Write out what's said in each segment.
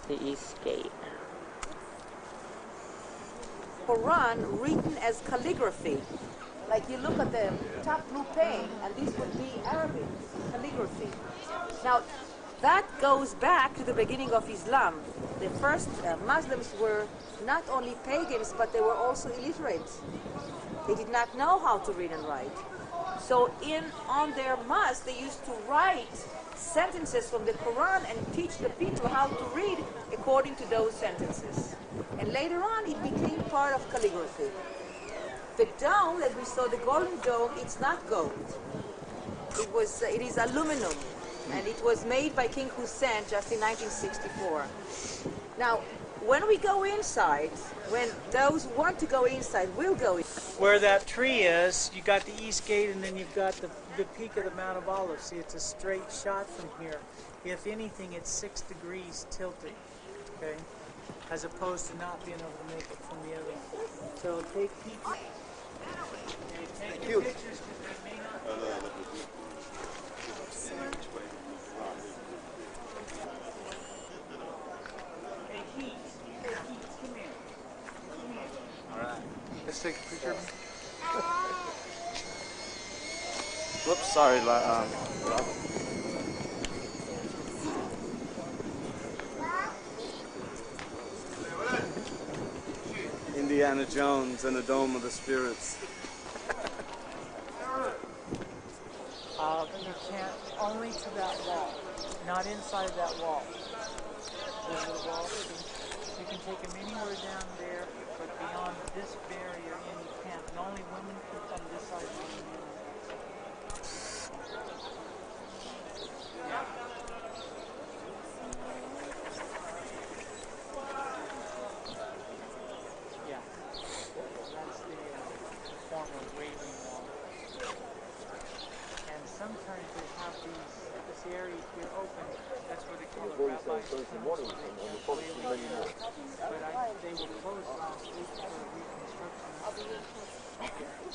The East Gate. Quran written as calligraphy. Like you look at the top blue pane, and this would be Arabic calligraphy. Now, that goes back to the beginning of Islam. The first Muslims were not only pagans, but they were also illiterate. They did not know how to read and write. So on their mosque, they used to write sentences from the Quran and teach the people how to read according to those sentences. And later on, it became part of calligraphy. The dome that we saw, the golden dome, it's not gold. It is aluminum, and it was made by King Hussein just in 1964. Now, when we go inside, when those who want to go inside will go in. Where that tree is, you got the East Gate, and then you've got the peak of the Mount of Olives. See, it's a straight shot from here. If anything, it's 6 degrees tilted, okay? As opposed to not being able to make it from the other one. So take pictures. Take your pictures because they may not. Hey, Keith, come here. All right. Let's take a picture of me. Whoops, sorry, Robert. Indiana Jones and the Dome of the Spirits. You can't, only to that wall, not inside that wall. There's a wall. You can take them anywhere down there, but beyond this barrier in you can't. And only women can come this side and only men on that side. Yeah. Yeah. That's the former wailing wall. And sometimes they have this area here open. That's where they call it Rabbi's Tunnel. But they were closed last week for reconstruction.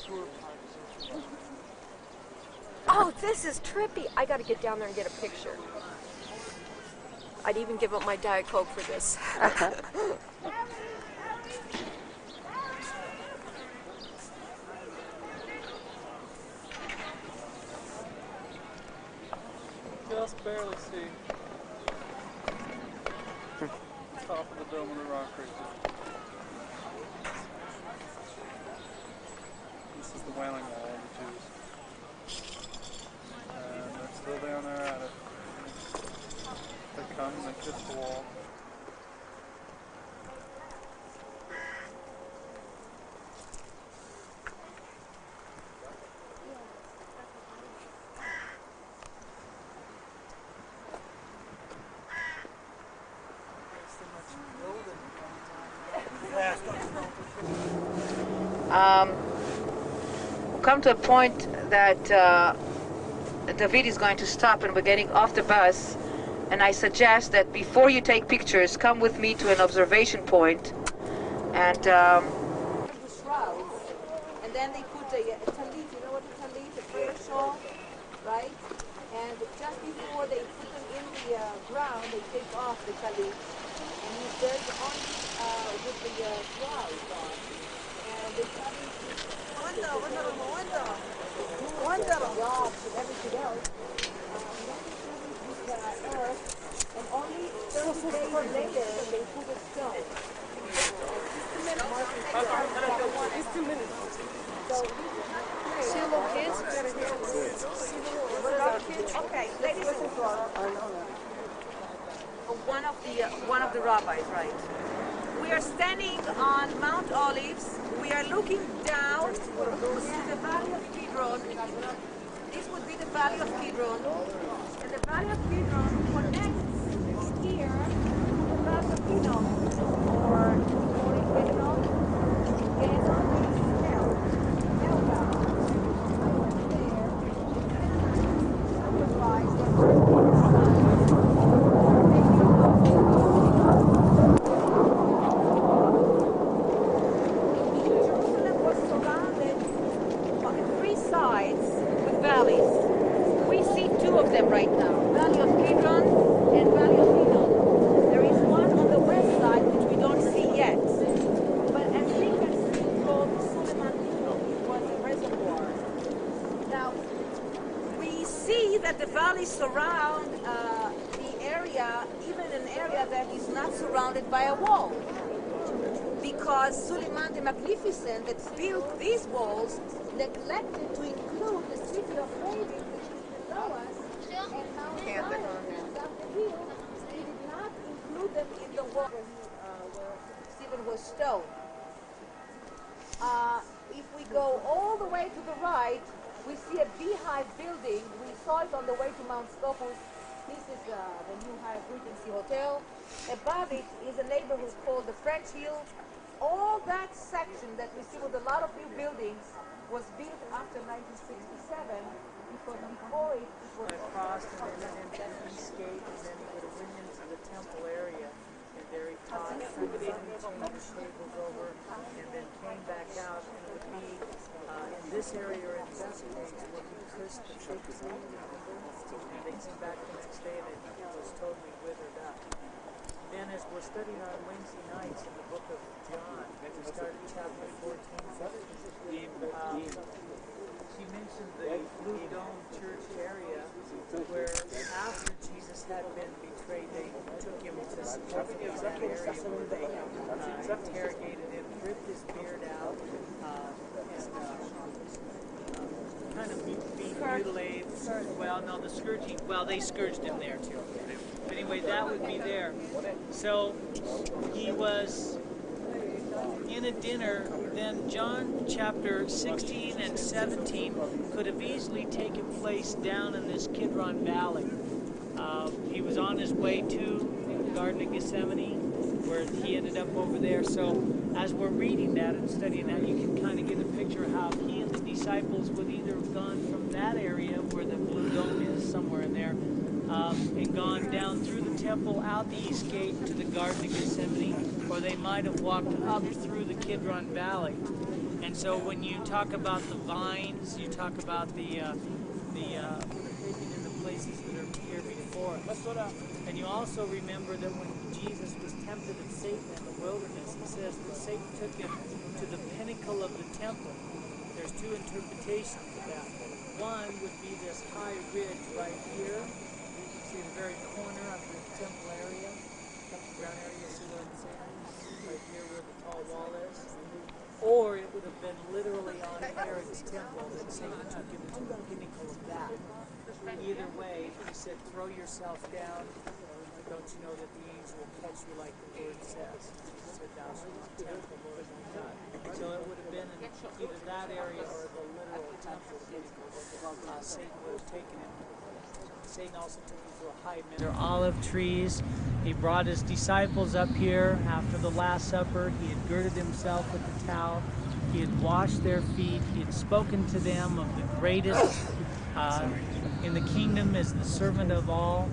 Tour parts. Oh, this is trippy. I got to get down there and get a picture. I'd even give up my Diet Coke for this. Just barely see. Top of the Dome of the Rock right there. This is the Wailing Wall of the Jews. And they're still down there at it. They come and they kiss the wall. Come to a point that David is going to stop and we're getting off the bus, and I suggest that before you take pictures, come with me to an observation point, and the shrouds, and then they put a talit, you know what a talit, a prayer shawl, right? And just before they put them in the ground, they take off the talit, and he's very on with the shrouds on, and they come in. Window. Jobs and everything else. Earth, and only 30 days later they put a stone. Just 2 minutes. So, see the little kids? Okay, ladies and gentlemen. One of the rabbis, right? We are standing on Mount Olives. We are looking down to the valley of Kidron. This would be the valley of Kidron. And the valley of Kidron connects here to the valley of Hinnom, or Gehenom. Gehenom means hell. Hellbound. Otherwise, the right now. they surround the area, even an area that is not surrounded by a wall. Because Suleiman the Magnificent that built these walls neglected to include the city of David, which is below us, and Mount Zion, which is up the hill. He did not include them in the wall where Stephen was stoned. If we go all the way to the right, we see a beehive building. We saw it on the way to Mount Scopus. This is the new Hyatt Regency Hotel. Above it is a neighborhood called the French Hill. All that section that we see with a lot of new buildings was built after 1967 because before it was Crossed and then into the east gate, and then he would have went into the temple area, and there he taught, everything changed tables over, and then came back out, and it would be in this area or in this page where he cursed the fig tree, and they came back the next day and it was totally withered up. Then as we're studying on Wednesday nights in the book of John, we start at chapter 14. She mentioned the Blue Dome Church area where after Jesus had been betrayed, they took him to supposedly that area where they interrogated him, ripped his beard out, and kind of mutilated. Well, no, the scourging, well, they scourged him there too. But anyway, that would be there. So he was in a dinner. Then John chapter 16 and 17 could have easily taken place down in this Kidron Valley. He was on his way to the Garden of Gethsemane, where he ended up over there. So as we're reading that and studying that, you can kind of get a picture of how he and the disciples would either have gone from that area where the Blue Dome is, somewhere in there, and gone down through the temple, out the east gate to the Garden of Gethsemane, or they might have walked up through the Kidron Valley. And so when you talk about the vines, you talk about the places that are here before us. And you also remember that when Jesus was tempted of Satan in the wilderness, it says that Satan took him to the pinnacle of the temple. There's two interpretations of that. One would be this high ridge right here. See the very corner of the temple area, ground area, see what I'm saying? Right here where the tall wall is. Or it would have been literally on Herod's temple that Satan took him to the pinnacle of that. Either way, he said, throw yourself down. Don't you know that the angel will catch you like the word says? He said, thou shalt not tempt the Lord thy God. So it would have been in either that area or the literal temple. Satan would have taken him. Satan also took him to a high mountain. There are olive trees. He brought his disciples up here after the Last Supper. He had girded himself with the towel. He had washed their feet. He had spoken to them of the greatest in the kingdom is the servant of all,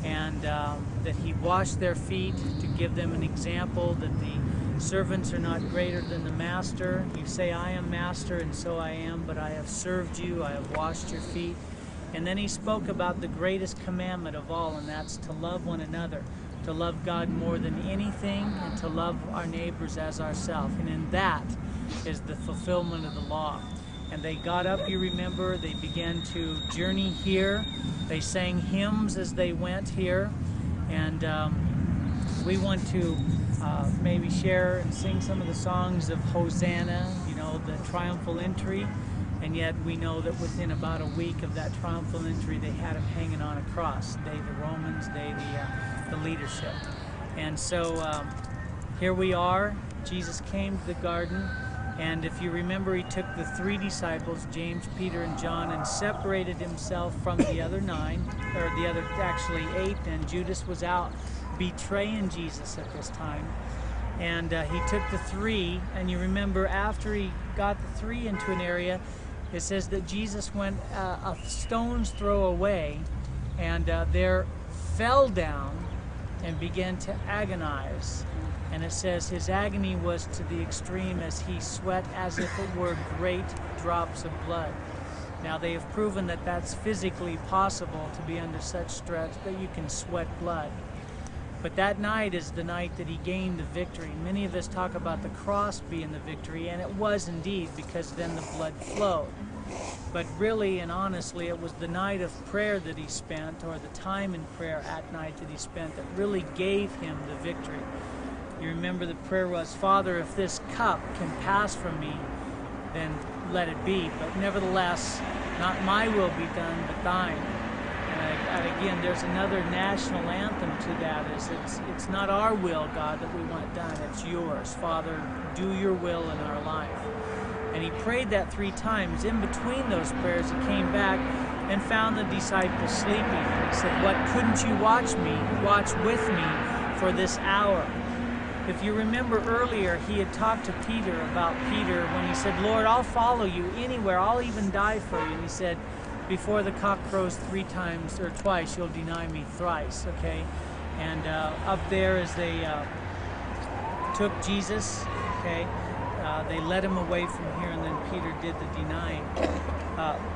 and that he washed their feet to give them an example that the servants are not greater than the master. You say, I am master, and so I am, but I have served you, I have washed your feet. And then he spoke about the greatest commandment of all, and that's to love one another, to love God more than anything, and to love our neighbors as ourselves. And in that is the fulfillment of the law. And they got up, you remember, they began to journey here. They sang hymns as they went here. And we want to maybe share and sing some of the songs of Hosanna, you know, the triumphal entry. And yet we know that within about a week of that triumphal entry, they had him hanging on a cross. They, the Romans, they, the leadership. And so here we are. Jesus came to the garden. And if you remember, he took the three disciples, James, Peter, and John, and separated himself from the other nine, or the other, actually 8, and Judas was out betraying Jesus at this time. And he took the 3, and you remember after he got the 3 into an area, it says that Jesus went a stone's throw away, and there fell down and began to agonize. And it says his agony was to the extreme as he sweat as if it were great drops of blood. Now they have proven that that's physically possible to be under such stress that you can sweat blood. But that night is the night that he gained the victory. Many of us talk about the cross being the victory, and it was indeed, because then the blood flowed. But really and honestly, it was the night of prayer that he spent, or the time in prayer at night that he spent, that really gave him the victory. You remember the prayer was, Father, if this cup can pass from me, then let it be. But nevertheless, not my will be done, but thine. And again, there's another national anthem to that, is it's not our will, God, that we want done, it's yours. Father, do your will in our life. And he prayed that 3 times. In between those prayers, he came back and found the disciples sleeping. And he said, what, couldn't you watch with me for this hour? If you remember earlier, he had talked to Peter about Peter when he said, Lord, I'll follow you anywhere. I'll even die for you. And he said, before the cock crows 3 times or twice, you'll deny me thrice, okay? And up there as they took Jesus, okay, they led him away from here, and then Peter did the denying.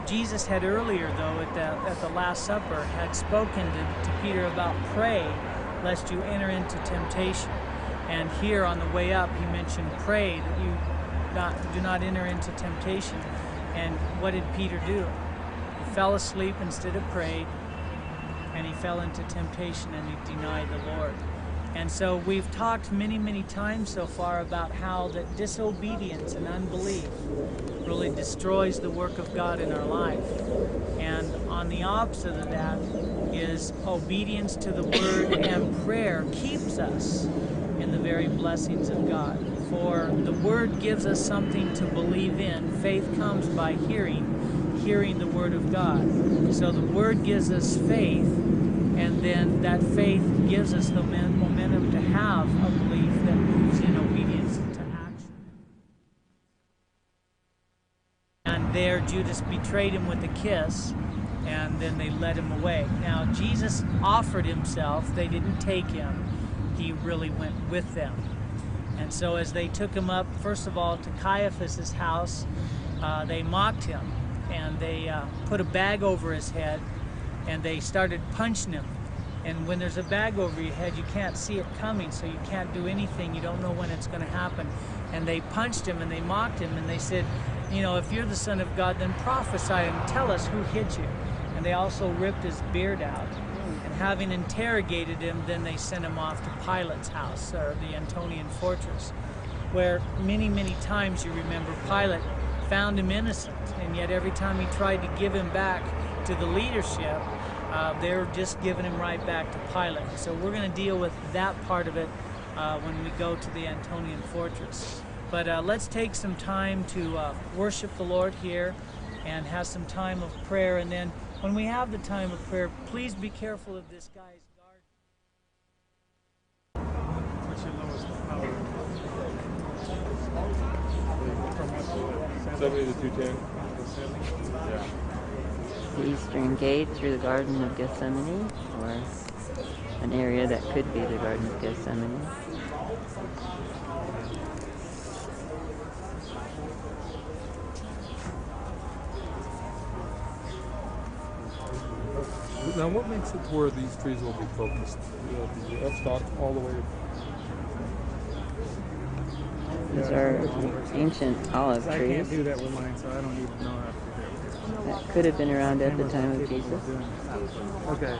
Jesus had earlier, though, at the Last Supper, had spoken to Peter about pray, lest you enter into temptation. And here on the way up, he mentioned pray that you do not enter into temptation. And what did Peter do? He fell asleep instead of prayed, and he fell into temptation, and he denied the Lord. And so we've talked many, many times so far about how that disobedience and unbelief really destroys the work of God in our life. And on the opposite of that is obedience to the Word, and prayer keeps us in the very blessings of God. For the Word gives us something to believe in. Faith comes by hearing the Word of God. So the Word gives us faith, and then that faith gives us the momentum to have a belief that moves in obedience to action. And there Judas betrayed him with a kiss, and then they led him away. Now Jesus offered himself. They didn't take him. He really went with them. And so as they took him up, first of all, to Caiaphas' house, they mocked him, and they put a bag over his head, and they started punching him. And when there's a bag over your head, you can't see it coming, so you can't do anything. You don't know when it's going to happen. And they punched him, and they mocked him, and they said, you know, if you're the Son of God, then prophesy and tell us who hit you. And they also ripped his beard out. And having interrogated him, then they sent him off to Pilate's house, or the Antonian fortress, where many, many times, you remember, Pilate found him innocent, and yet every time he tried to give him back to the leadership, they were just giving him right back to Pilate. So we're going to deal with that part of it when we go to the Antonian fortress. But let's take some time to worship the Lord here and have some time of prayer. And then when we have the time of prayer, please be careful of this guy's guard. What's your lowest power? 70 to 210. Yeah. The eastern gate through the Garden of Gethsemane, or an area that could be the Garden of Gethsemane. Now, what makes it where these trees will be focused? The f-stop all the way. These are ancient olive I trees can't do that with mine, so I don't even know how to do that could have been around at the time of Jesus. that. Okay.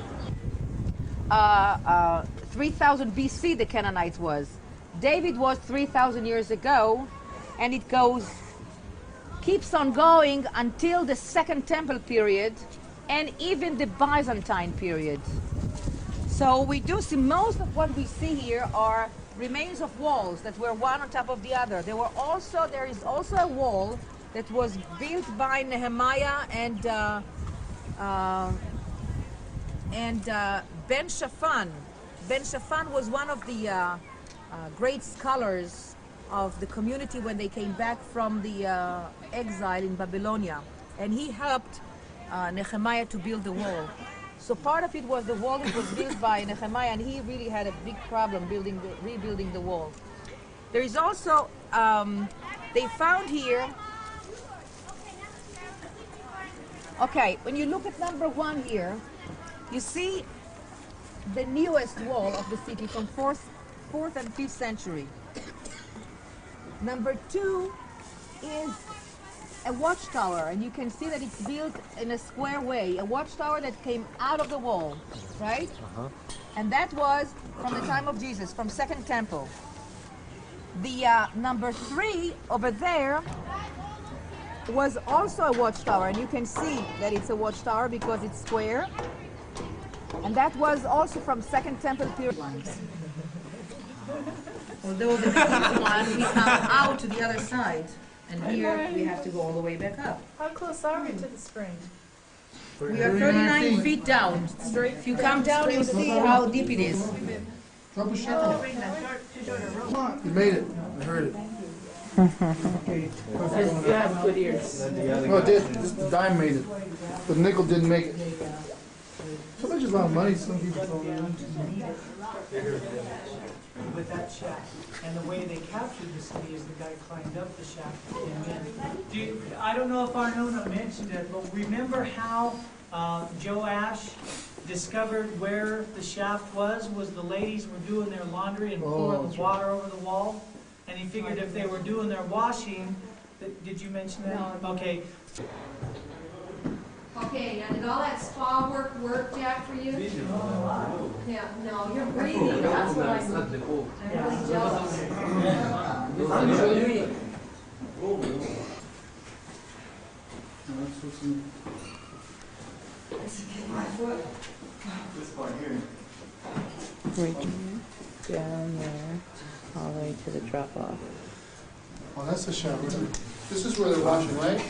3000 BC the Canaanites was. David was 3000 years ago, and it keeps on going until the Second Temple period and even the Byzantine period. So we do see most of what we see here are remains of walls that were one on top of the other. There is also a wall that was built by Nehemiah and Ben Shaphan. Ben Shaphan was one of the great scholars of the community when they came back from the exile in Babylonia, and he helped Nehemiah to build the wall. So part of it was the wall that was built by Nehemiah, and he really had a big problem rebuilding the wall. There is also, they found here, okay, when you look at number 1 here, you see the newest wall of the city from 4th and 5th century. Number 2 is a watchtower, and you can see that it's built in a square way. A watchtower that came out of the wall, right? And that was from the time of Jesus, from Second Temple. The number 3 over there was also a watchtower, and you can see that it's a watchtower because it's square. And that was also from Second Temple period. Although the big one, we come out to the other side. And here we have to go all the way back up. How close are we to the spring? We are 39 feet down. If you come down, you'll see how deep it is. Drop a shovel. You made it. I heard it. You have good ears. No, it did. Just the dime made it. The nickel didn't make it. So much is a lot of money some people throw in. With that shaft. And the way they captured the city is the guy climbed up the shaft and came in. I don't know if Arnona mentioned it, but remember how Joe Ash discovered where the shaft was the ladies were doing their laundry and pouring the water over the wall? And he figured if they were doing their washing, did you mention that? No. Okay. Okay, now did all that spa work, Jack, for you? Yeah, no, you're breathing. That's what I'm really jealous. Right down there, all the way to the drop off. Oh, that's the shower. This is where they're washing, right?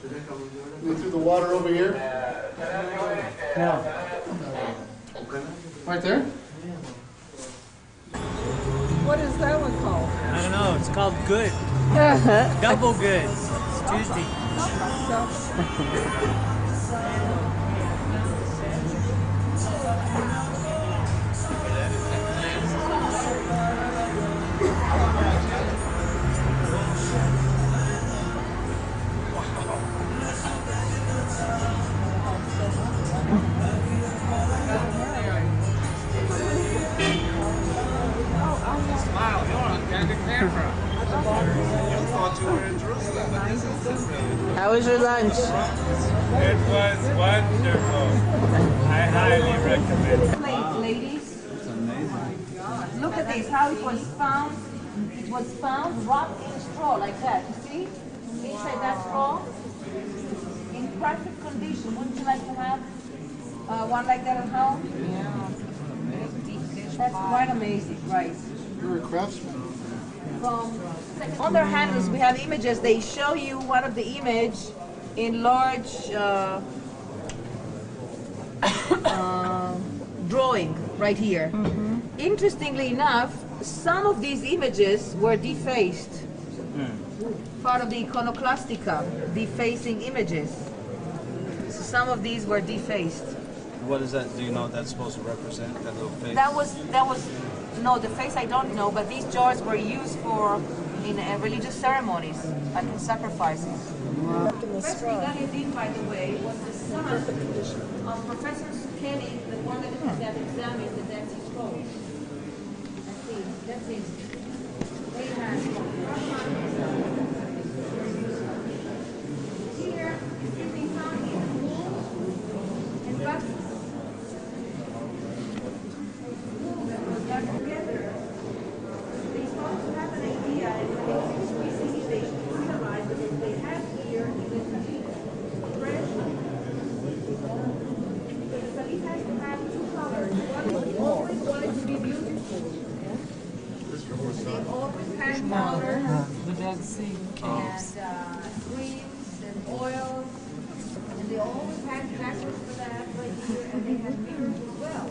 They threw the water over here? No. Right there? What is that one called? I don't know, it's called good. Double good. It's Tuesday. How was your lunch? It was wonderful. I highly recommend it. Ladies, look at this, how it was found. It was found wrapped in straw like that. You see? Inside that straw. In perfect condition. Wouldn't you like to have one like that at home? Yeah. That's quite amazing, right? You're a craftsman. From other handles, we have images. They show you one of the image in large drawing right here. Interestingly enough, some of these images were defaced. Part of the iconoclastica, defacing images. So some of these were defaced. What is that? Do you know what that's supposed to represent? That little face? That was no, the face I don't know, but these jars were used for in religious ceremonies, like in sacrifices. First thing that he did, by the way, was the son of Professor Kelly, the one that has examined the Dead Sea Scrolls. That's it. They had here, it can be found in the wool and buses. Together, they started to have an idea, and increasingly they realized that what they have here is a talit, fresh, because the talit has to have two colors. One always wanted to be beautiful. They always had powder The Dead Sea caves. and creams and oils, and they always had factors for that right here, and they had mirrors as well.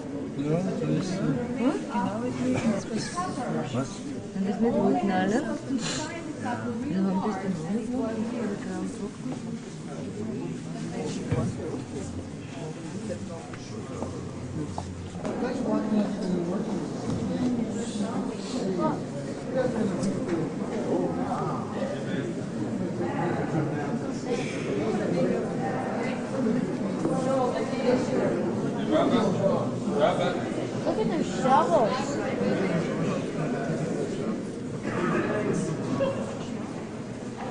En dus met rooknallen. Look at their shovels.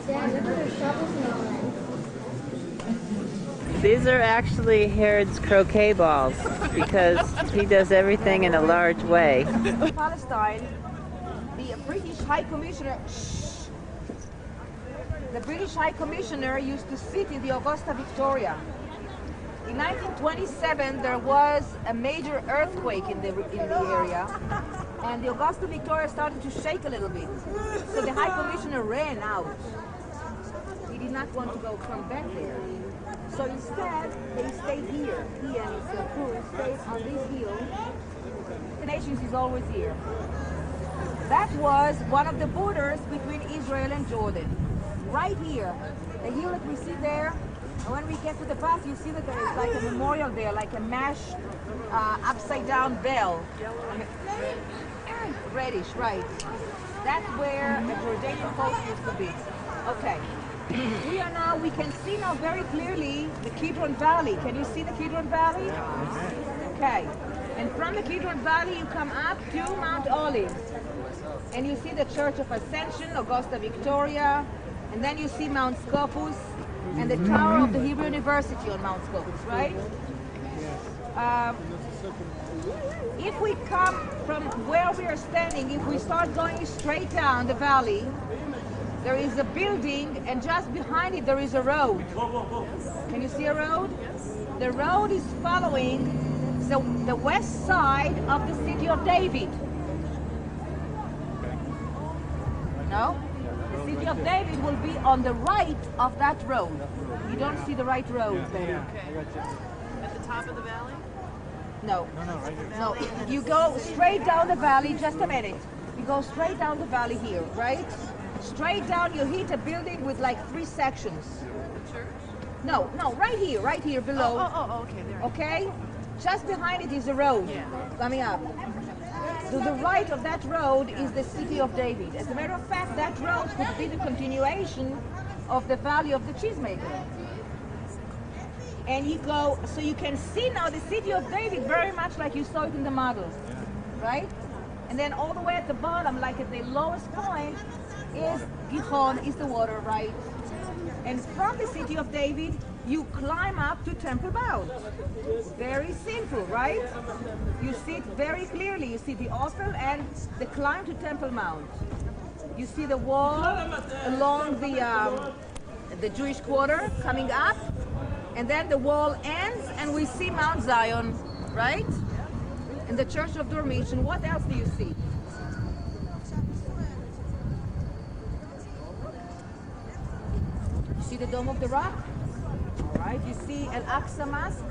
Dad, look at their shovels and all that. These are actually Herod's croquet balls because he does everything in a large way. Palestine, the British High Commissioner, used to sit in the Augusta Victoria. In 1927, there was a major earthquake in the area, and the Augusta Victoria started to shake a little bit. So the High Commissioner ran out. He did not want to go come back there. So instead, they stayed here. He and his crew stayed on this hill. The Nations is always here. That was one of the borders between Israel and Jordan. Right here, the hill that we see there. And when we get to the path, you see that there is like a memorial there, like a mashed upside down bell. Reddish, right. That's where the Jordanian post used to be. Okay. We can see now very clearly the Kidron Valley. Can you see the Kidron Valley? Okay. And from the Kidron Valley, you come up to Mount Olive. And you see the Church of Ascension, Augusta Victoria. And then you see Mount Scopus and the Tower of the Hebrew University on Mount Scopus, right? If we come from where we are standing, if we start going straight down the valley, there is a building, and just behind it there is a road. Can you see a road? The road is following the west side of the city of David. No? The city of David will be on the right of that road. You don't see the right road there. At the top of the valley? No. No. You go straight down the valley, just a minute. You go straight down the valley here, right? Straight down, you hit a building with like 3 sections. The church? No, right here below. Okay, there. Okay? Just behind it is a road coming up. To the right of that road is the city of David. As a matter of fact, that road could be the continuation of the Valley of the Cheesemaker. And you go, so you can see now the city of David very much like you saw it in the model, right? And then all the way at the bottom, like at the lowest point, is Gihon, is the water, right? And from the city of David, you climb up to Temple Mount. Very simple, right? You see it very clearly. You see the Ophel and the climb to Temple Mount. You see the wall along the Jewish quarter coming up, and then the wall ends, and we see Mount Zion, right? And the Church of Dormition. What else do you see? You see the Dome of the Rock? All right. You see Al-Aqsa Mosque?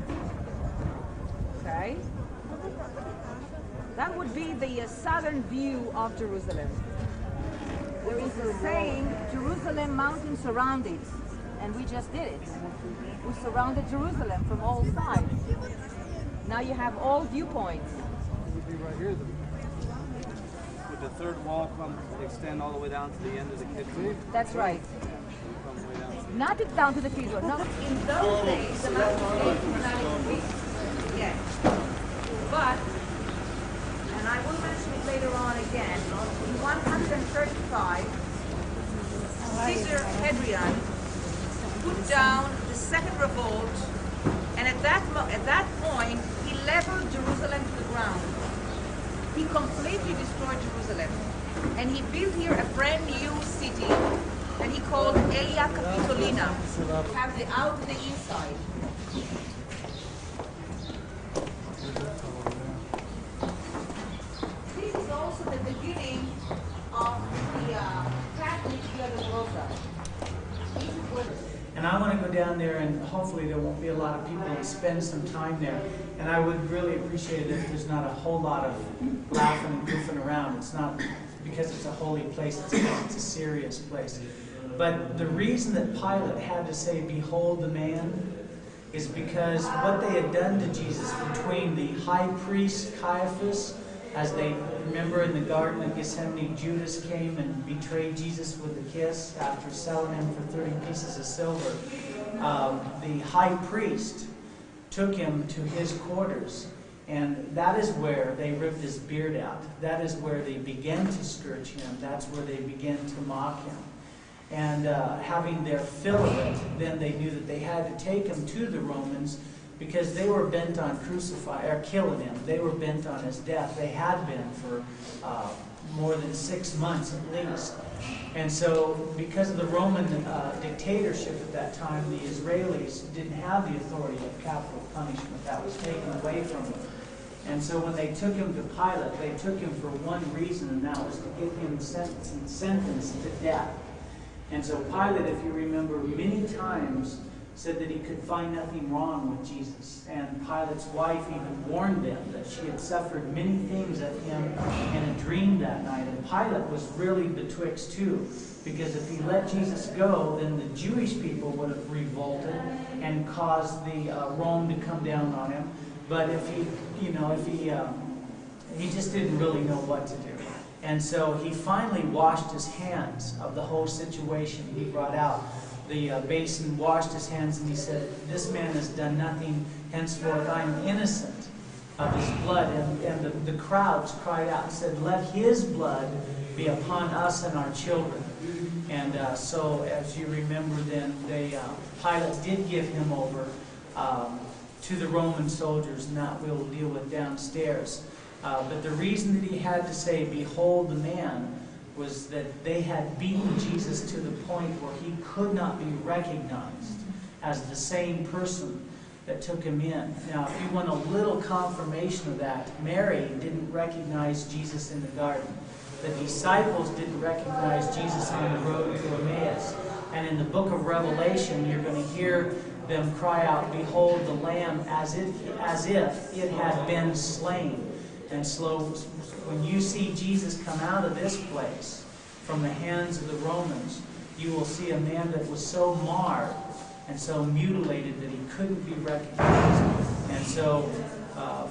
Okay. That would be the southern view of Jerusalem. There is a saying, Jerusalem mountain surrounded, and we just did it. We surrounded Jerusalem from all sides. Now you have all viewpoints. It would be right here then. Would the third wall extend all the way down to the end of the kitchen? That's right. Come way down to Not it down to the cathedral. No, in those days, the mountain was not increased. Yes. But, and I will mention it later on again, in 135, Caesar Hadrian put down the second revolt, and at that point, he leveled Jerusalem to the ground. He completely destroyed Jerusalem, and he built here a brand new city that he called Aelia Capitolina. Have the out and the inside. This is also the beginning of the Catholic Via Dolorosa. And I want to go down there, and hopefully there won't be a lot of people and spend some time there. And I would really appreciate it if there's not a whole lot of laughing and goofing around. It's not because it's a holy place, it's because it's a serious place. But the reason that Pilate had to say, "Behold the man," is because what they had done to Jesus between the high priest Caiaphas, as they remember in the Garden of Gethsemane, Judas came and betrayed Jesus with a kiss after selling him for 30 pieces of silver. The high priest took him to his quarters, and that is where they ripped his beard out. That is where they began to scourge him. That's where they began to mock him. and having their fill of it, then they knew that they had to take him to the Romans because they were bent on killing him. They were bent on his death. They had been for more than 6 months at least. And so because of the Roman dictatorship at that time, the Israelis didn't have the authority of capital punishment. That was taken away from them. And so when they took him to Pilate, they took him for one reason, and that was to get him sentenced to death. And so Pilate, if you remember, many times said that he could find nothing wrong with Jesus. And Pilate's wife even warned them that she had suffered many things at him in a dream that night. And Pilate was really betwixt two, because if he let Jesus go, then the Jewish people would have revolted and caused the Rome to come down on him. But if he just didn't really know what to do. And so he finally washed his hands of the whole situation. He brought out the basin, washed his hands, and he said, "This man has done nothing, henceforth I am innocent of his blood." And the crowds cried out and said, "Let his blood be upon us and our children." And so, as you remember, then Pilate did give him over to the Roman soldiers, and that we'll deal with downstairs. But the reason that he had to say, "Behold the man," was that they had beaten Jesus to the point where he could not be recognized as the same person that took him in. Now, if you want a little confirmation of that, Mary didn't recognize Jesus in the garden. The disciples didn't recognize Jesus on the road to Emmaus. And in the book of Revelation, you're going to hear them cry out, "Behold the Lamb," as if it had been slain. And so when you see Jesus come out of this place from the hands of the Romans, you will see a man that was so marred and so mutilated that he couldn't be recognized. And so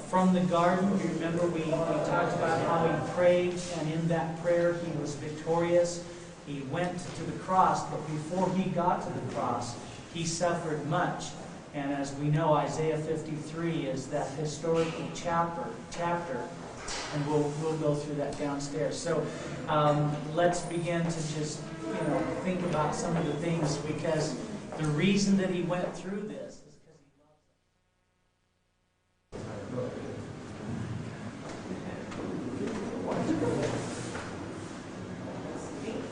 from the garden, you remember we talked about how he prayed, and in that prayer he was victorious. He went to the cross, but before he got to the cross, he suffered much. And as we know, Isaiah 53 is that historical chapter, and we'll go through that downstairs. So let's begin to just think about some of the things, because the reason that he went through this is because he loves us.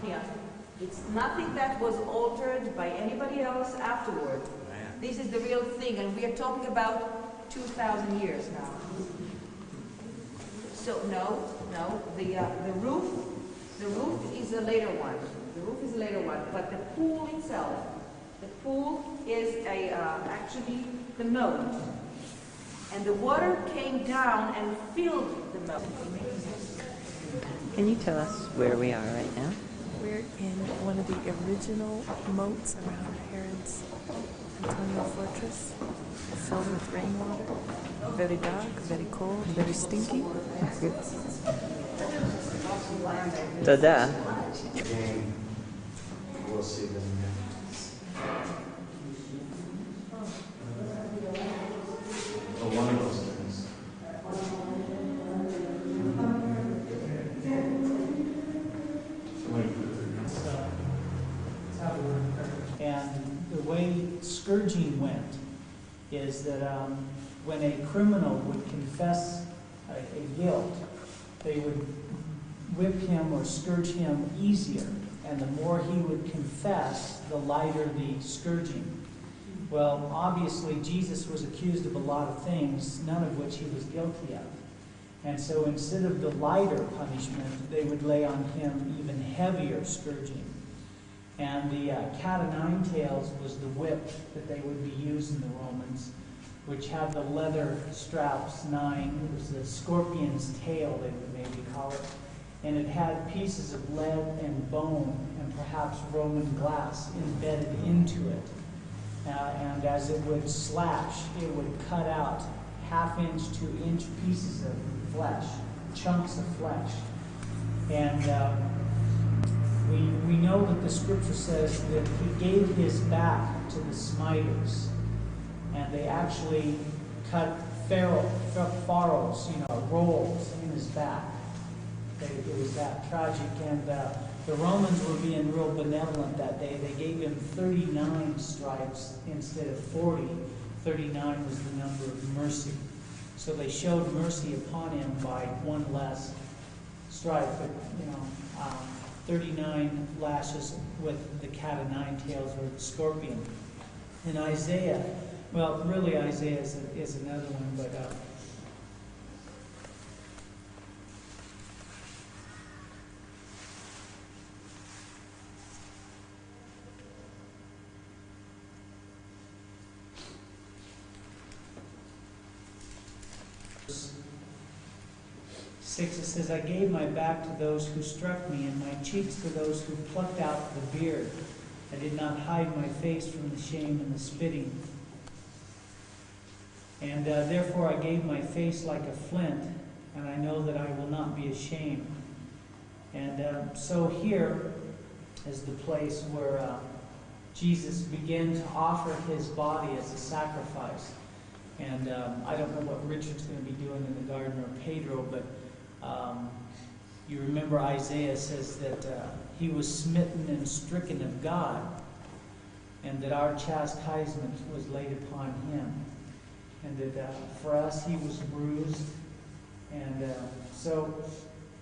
Yeah. It's nothing that was altered by anybody else afterward. This is the real thing, and we are talking about 2,000 years now. So no, the roof is a later one. The roof is a later one, but the pool itself, the pool is actually the moat, and the water came down and filled the moat. Can you tell us where we are right now? We're in one of the original moats around Herod's Antonio Fortress, filled with rainwater. Very dark, very cold, very stinky. Tada. We'll see them one of those things. And the way scourging went is that when a criminal would confess a guilt, they would whip him or scourge him easier. And the more he would confess, the lighter the scourging. Well, obviously, Jesus was accused of a lot of things, none of which he was guilty of. And so instead of the lighter punishment, they would lay on him even heavier scourging. And the cat o' nine tails was the whip that they would be using, the Romans, which had the leather straps 9. It was the scorpion's tail, they would maybe call it. And it had pieces of lead and bone and perhaps Roman glass embedded into it. And as it would slash, it would cut out 1/2 inch to inch pieces of flesh, chunks of flesh. And we know that the scripture says that he gave his back to the smiters. And they actually cut furrows, rolls in his back. It was that tragic. And The Romans were being real benevolent that day. They gave him 39 stripes instead of 40. 39 was the number of mercy. So they showed mercy upon him by one less stripe. But, 39 lashes with the cat of nine tails or the scorpion. In Isaiah, well, really Isaiah is another one, but it says, I gave my back to those who struck me, and my cheeks to those who plucked out the beard. I did not hide my face from the shame and the spitting. And therefore I gave my face like a flint, and I know that I will not be ashamed. And so here is the place where Jesus began to offer his body as a sacrifice. And I don't know what Richard's going to be doing in the garden, or Pedro, but you remember Isaiah says that he was smitten and stricken of God, and that our chastisement was laid upon him, and that for us he was bruised. And so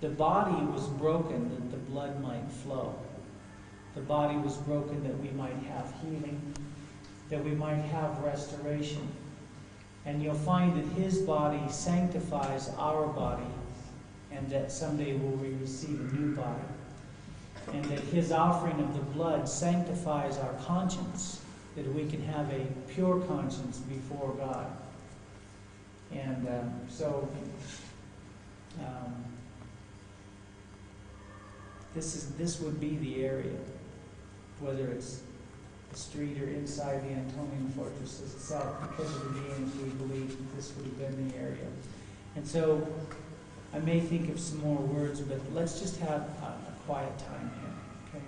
the body was broken that the blood might flow. The body was broken that we might have healing, that we might have restoration. And you'll find that his body sanctifies our body, and that someday we will receive a new body. And that his offering of the blood sanctifies our conscience, that we can have a pure conscience before God. And this would be the area, whether it's the street or inside the Antonian fortress itself, because of the names we believe that this would have been the area. And so I may think of some more words, but let's just have a quiet time here, okay?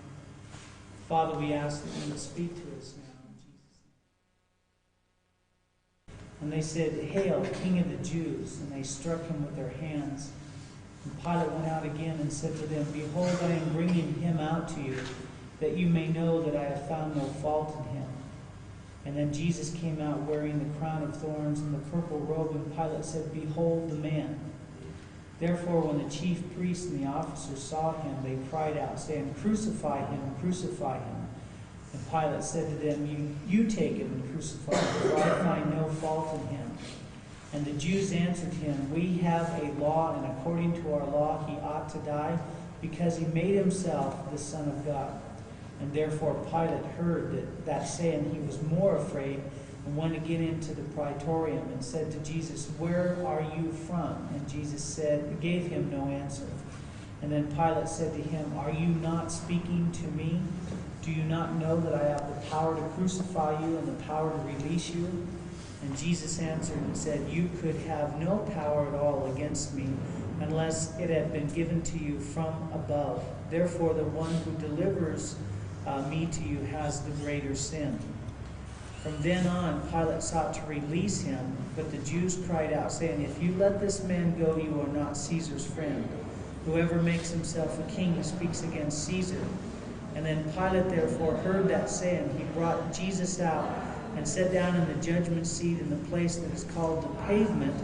Father, we ask that you would speak to us now in Jesus' name. And they said, Hail, King of the Jews! And they struck him with their hands. And Pilate went out again and said to them, Behold, I am bringing him out to you, that you may know that I have found no fault in him. And then Jesus came out wearing the crown of thorns and the purple robe, and Pilate said, Behold the man. Therefore, when the chief priests and the officers saw him, they cried out, saying, Crucify him, crucify him. And Pilate said to them, You take him and crucify him, for I find no fault in him. And the Jews answered him, We have a law, and according to our law he ought to die, because he made himself the Son of God. And therefore Pilate heard that saying, he was more afraid, and went again into the praetorium, and said to Jesus, Where are you from? And Jesus gave him no answer. And then Pilate said to him, Are you not speaking to me? Do you not know that I have the power to crucify you and the power to release you? And Jesus answered and said, You could have no power at all against me, unless it had been given to you from above. Therefore the one who delivers me to you has the greater sin. From then on, Pilate sought to release him, but the Jews cried out, saying, If you let this man go, you are not Caesar's friend. Whoever makes himself a king speaks against Caesar. And then Pilate therefore heard that saying. He brought Jesus out and sat down in the judgment seat in the place that is called the Pavement.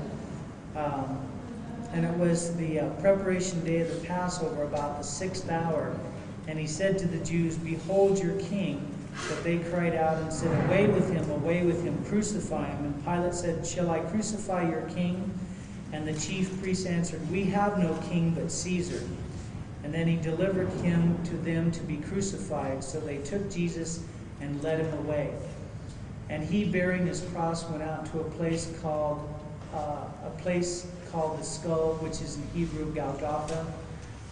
And it was the preparation day of the Passover, about the 6th hour. And he said to the Jews, Behold your king. But they cried out and said, Away with him, crucify him. And Pilate said, Shall I crucify your king? And the chief priests answered, We have no king but Caesar. And then he delivered him to them to be crucified. So they took Jesus and led him away. And he, bearing his cross, went out to a place called the Skull, which is in Hebrew Golgotha,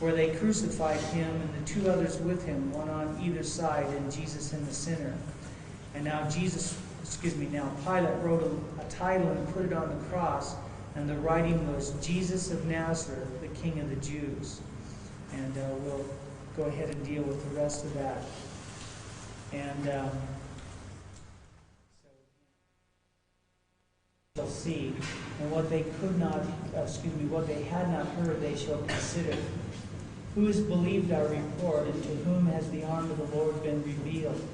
where they crucified him and the two others with him, one on either side, and Jesus in the center. And now Pilate wrote a title and put it on the cross, and the writing was, Jesus of Nazareth, the King of the Jews. And we'll go ahead and deal with the rest of that. And shall see, and what they had not heard, they shall consider. Who has believed our report, and to whom has the arm of the Lord been revealed?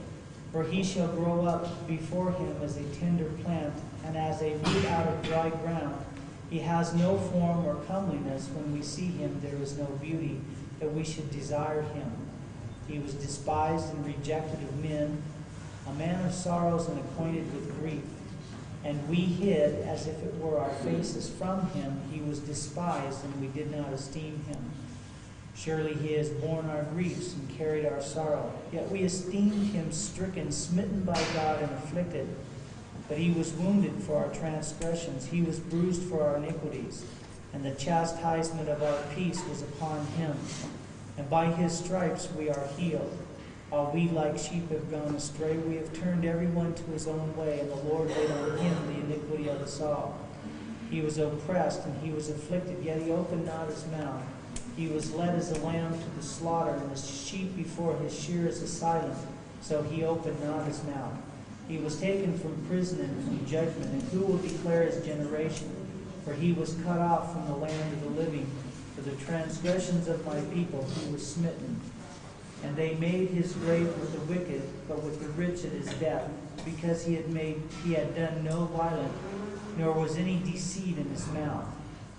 For he shall grow up before him as a tender plant, and as a root out of dry ground. He has no form or comeliness. When we see him, there is no beauty, that we should desire him. He was despised and rejected of men, a man of sorrows and acquainted with grief. And we hid, as if it were our faces, from him. He was despised, and we did not esteem him. Surely he has borne our griefs and carried our sorrow. Yet we esteemed him stricken, smitten by God, and afflicted. But he was wounded for our transgressions. He was bruised for our iniquities. And the chastisement of our peace was upon him. And by his stripes we are healed. All we like sheep have gone astray. We have turned everyone to his own way, and the Lord laid on him the iniquity of us all. He was oppressed and he was afflicted, yet he opened not his mouth. He was led as a lamb to the slaughter, and as sheep before his shearers is silent, so he opened not his mouth. He was taken from prison and from judgment, and who will declare his generation? For he was cut off from the land of the living. For the transgressions of my people he was smitten. And they made his grave with the wicked, but with the rich at his death, because he had done no violence, nor was any deceit in his mouth.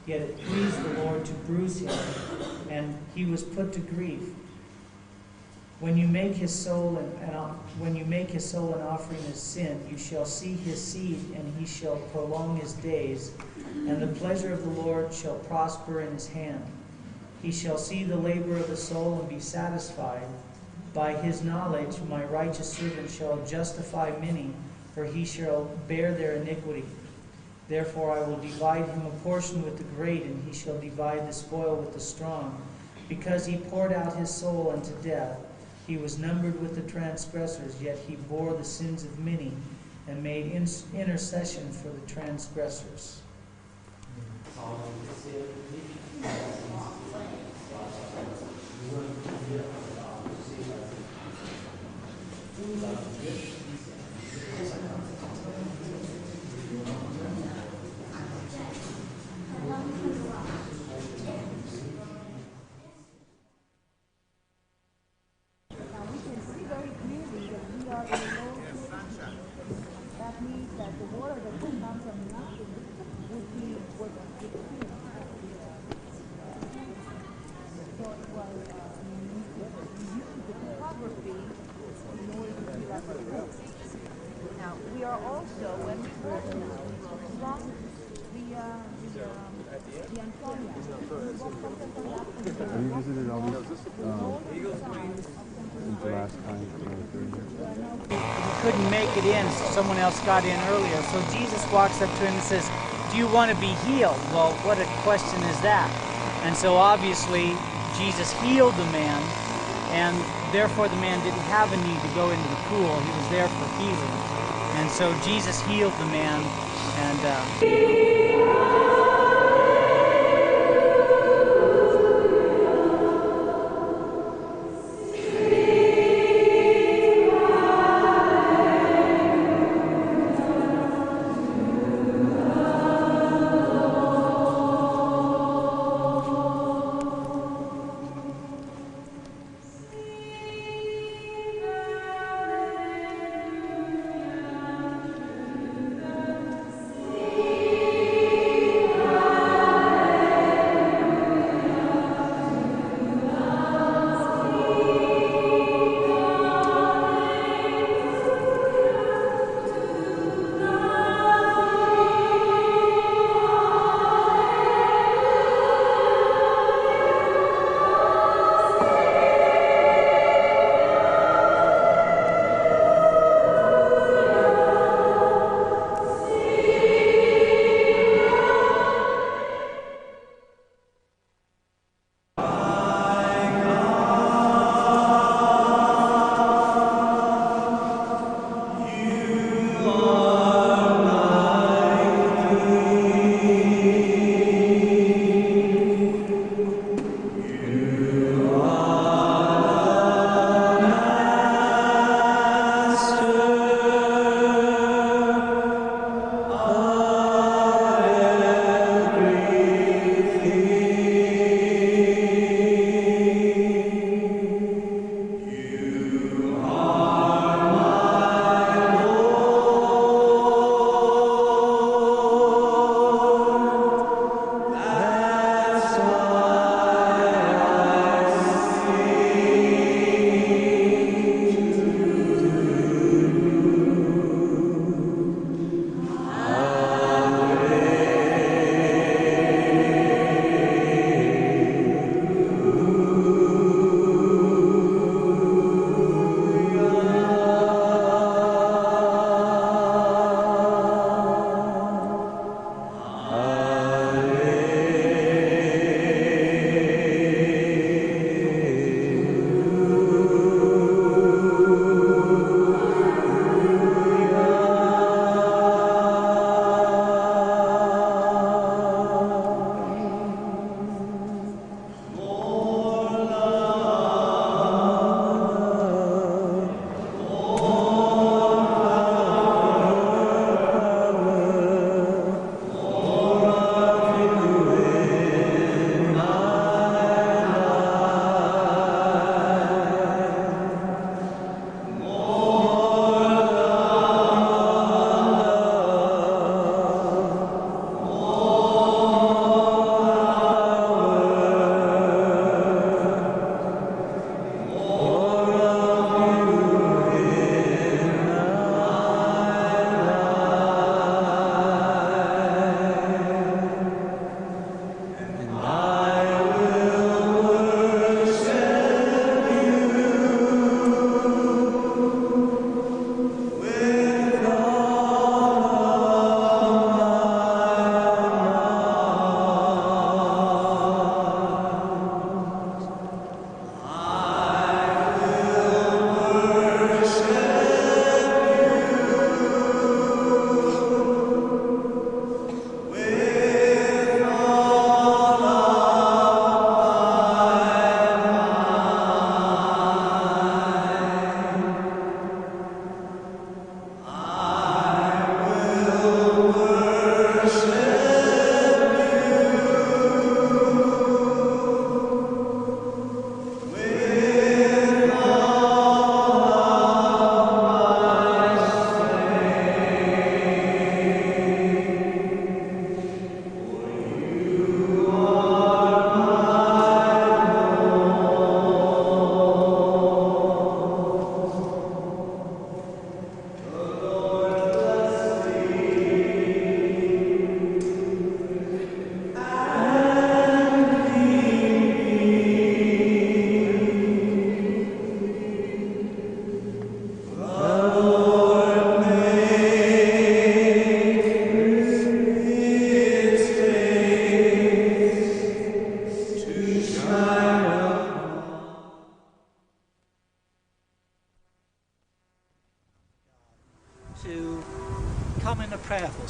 Yet it pleased the Lord to bruise him, and he was put to grief. When you make his soul an offering of sin, you shall see his seed, and he shall prolong his days, and the pleasure of the Lord shall prosper in his hand. He shall see the labor of the soul and be satisfied. By his knowledge my righteous servant shall justify many, for he shall bear their iniquity. Therefore I will divide him a portion with the great, and he shall divide the spoil with the strong. Because he poured out his soul unto death, he was numbered with the transgressors, yet he bore the sins of many, and made intercession for the transgressors. Now, we are also, when we walk now, from the Antonia. Have you visited all these since the last time? He couldn't make it in, so someone else got in earlier. So Jesus walks up to him and says, "Do you want to be healed?" Well, what a question is that? And so obviously Jesus healed the man, and therefore the man didn't have a need to go into the pool. He was there for healing. And so Jesus healed the man, and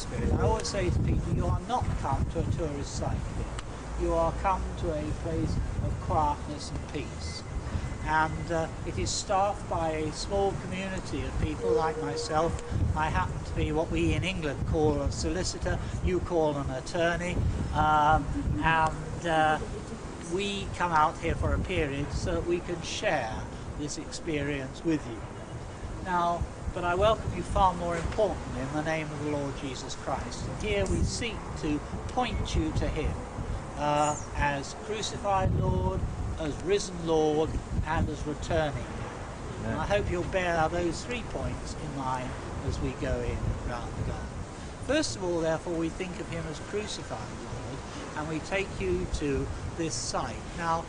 Spirit. I always say to people, you are not come to a tourist site here. You are come to a place of quietness and peace. And it is staffed by a small community of people like myself. I happen to be what we in England call a solicitor, you call an attorney, and we come out here for a period so that we can share this experience with you. Now, but I welcome you far more importantly in the name of the Lord Jesus Christ. And here we seek to point you to Him as crucified Lord, as risen Lord, and as returning. And I hope you'll bear those 3 points in mind as we go in round the garden. First of all, therefore, we think of Him as crucified Lord, and we take you to this site. Now,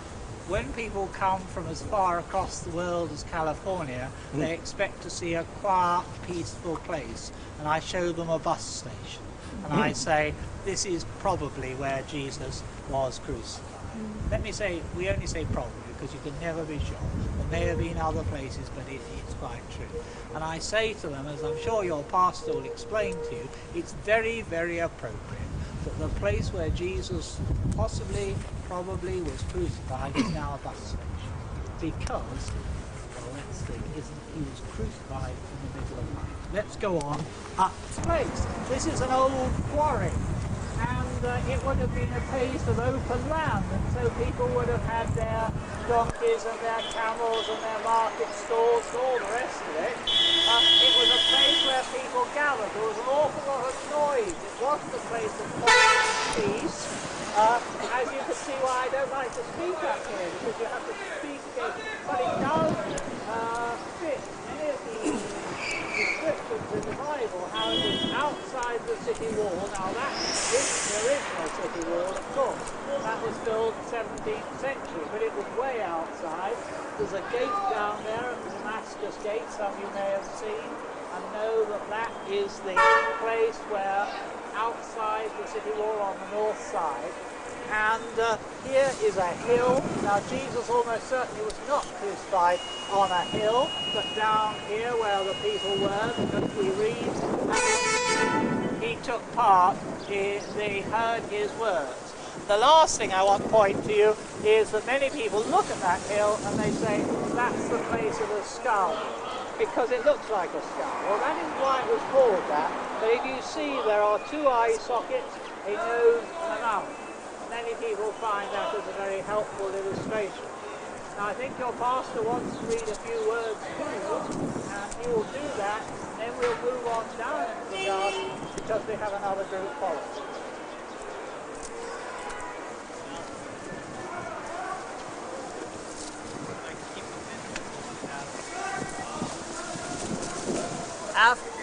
when people come from as far across the world as California, they expect to see a quiet, peaceful place, and I show them a bus station, and I say, this is probably where Jesus was crucified. Let me say, we only say probably, because you can never be sure. There may have been other places, but it's quite true. And I say to them, as I'm sure your pastor will explain to you, it's very, very appropriate that the place where Jesus possibly, probably was crucified is now a bus station. Because, well, let's think, he was crucified in the middle of night. Let's go on up this place. This is an old quarry. And it would have been a place of open land, and so people would have had their donkeys and their camels and their market stalls and all the rest of it. It was a place where people gathered. There was an awful lot of noise. It wasn't a place of peace. As you can see why I don't like to speak up here, because you have to speak again. But it does fit many of the descriptions in the Bible, how it was outside the city wall. Now that isn't the original city wall, of course. That was built 17th century, but it was way outside. There's a gate down there, the Damascus Gate, some of you may have seen, and know that that is the place where outside the city wall on the north side. And here is a hill. Now Jesus almost certainly was not crucified on a hill, but down here where the people were, because we read that he took part, they heard his words. The last thing I want to point to you is that many people look at that hill and they say, that's the place of a skull, because it looks like a skull. Well, that is why it was called that, but if you see there are 2 eye sockets, a nose and a mouth. Many people find that as a very helpful illustration. Now I think your pastor wants to read a few words to you, and he will do that, and then we'll move on down into the garden because we have another group following.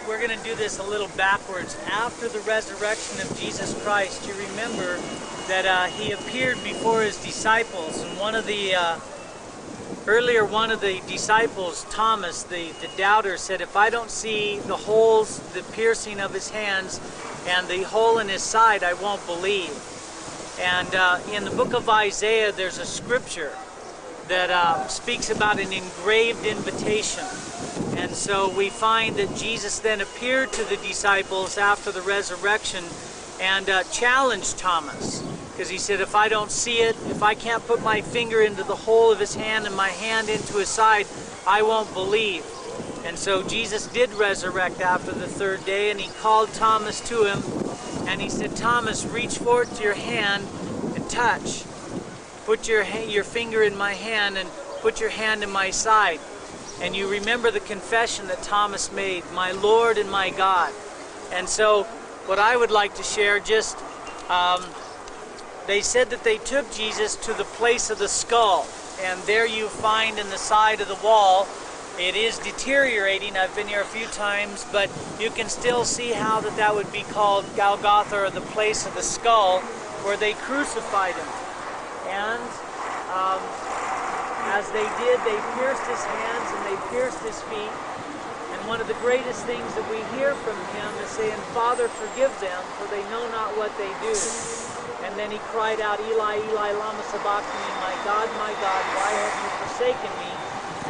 We're going to do this a little backwards. After the resurrection of Jesus Christ, you remember that he appeared before his disciples, and one of the disciples, Thomas, the doubter, said, if I don't see the holes, the piercing of his hands and the hole in his side, I won't believe. And in the book of Isaiah, there's a scripture that speaks about an engraved invitation. And so we find that Jesus then appeared to the disciples after the resurrection and challenged Thomas. Because he said, if I don't see it, if I can't put my finger into the hole of his hand and my hand into his side, I won't believe. And so Jesus did resurrect after the 3rd day, and he called Thomas to him, and he said, Thomas, reach forth your hand and touch. Put your finger in my hand and put your hand in my side. And you remember the confession that Thomas made, my Lord and my God. And so what I would like to share, just they said that they took Jesus to the place of the skull, and there you find in the side of the wall, it is deteriorating. I've been here a few times, but you can still see how that would be called Golgotha, or the place of the skull, where they crucified him. And as they did, they pierced his hands and they pierced his feet. And one of the greatest things that we hear from him is saying, Father, forgive them, for they know not what they do. And then he cried out, Eli, Eli, lama sabachthani, my God, why have you forsaken me?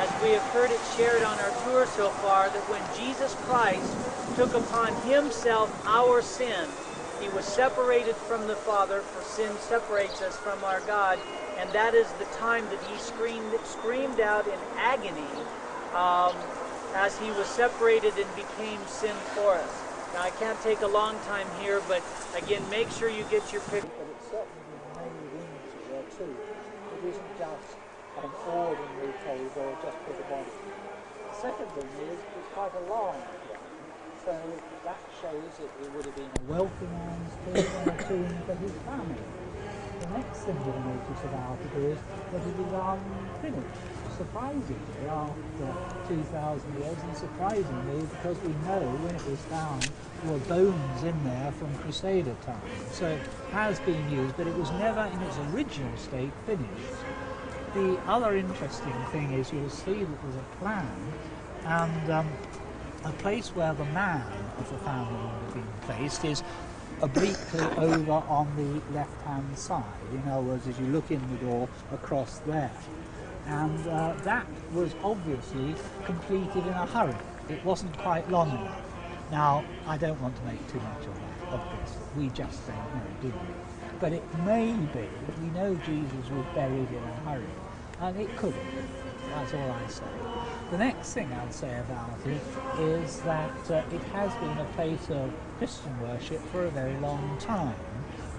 as we have heard it shared on our tour so far, that when Jesus Christ took upon himself our sin, he was separated from the Father, for sin separates us from our God, and that is the time that he screamed out in agony as he was separated and became sin for us. Now, I can't take a long time here, but again, make sure you get your picture. But it's certainly made into there too. It isn't just an ordinary table just for the body. The second thing is it's quite a large one, so that shows that it would have been a wealthy man's tomb and a tomb for his family. The next thing you'll notice about it is that it is unfinished. Surprisingly, after 2,000 years, and surprisingly because we know when it was found there were bones in there from Crusader times. So it has been used, but it was never in its original state finished. The other interesting thing is you'll see that there's a plan and a place where the man of the family would have been placed is obliquely over on the left-hand side. In other words, as you look in the door across there. And that was obviously completed in a hurry. It wasn't quite long enough. Now, I don't want to make too much of that, obviously. We just don't know, do we? But it may be, we know Jesus was buried in a hurry, and it could have been. That's all I say. The next thing I'll say about it is that it has been a place of Christian worship for a very long time.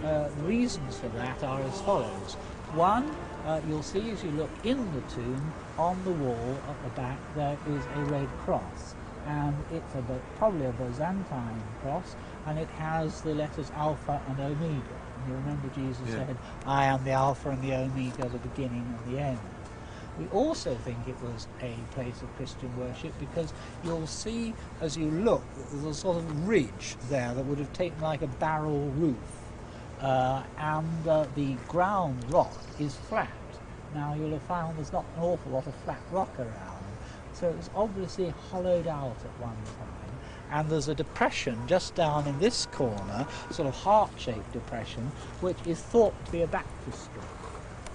The reasons for that are as follows. One, you'll see as you look in the tomb, on the wall at the back there is a red cross, and it's probably a Byzantine cross, and it has the letters Alpha and Omega. And you remember Jesus said, I am the Alpha and the Omega, the beginning and the end. We also think it was a place of Christian worship because you'll see as you look that there's a sort of ridge there that would have taken like a barrel roof. And the ground rock is flat. Now you'll have found there's not an awful lot of flat rock around, so it was obviously hollowed out at one time, and there's a depression just down in this corner, sort of heart-shaped depression, which is thought to be a baptistry,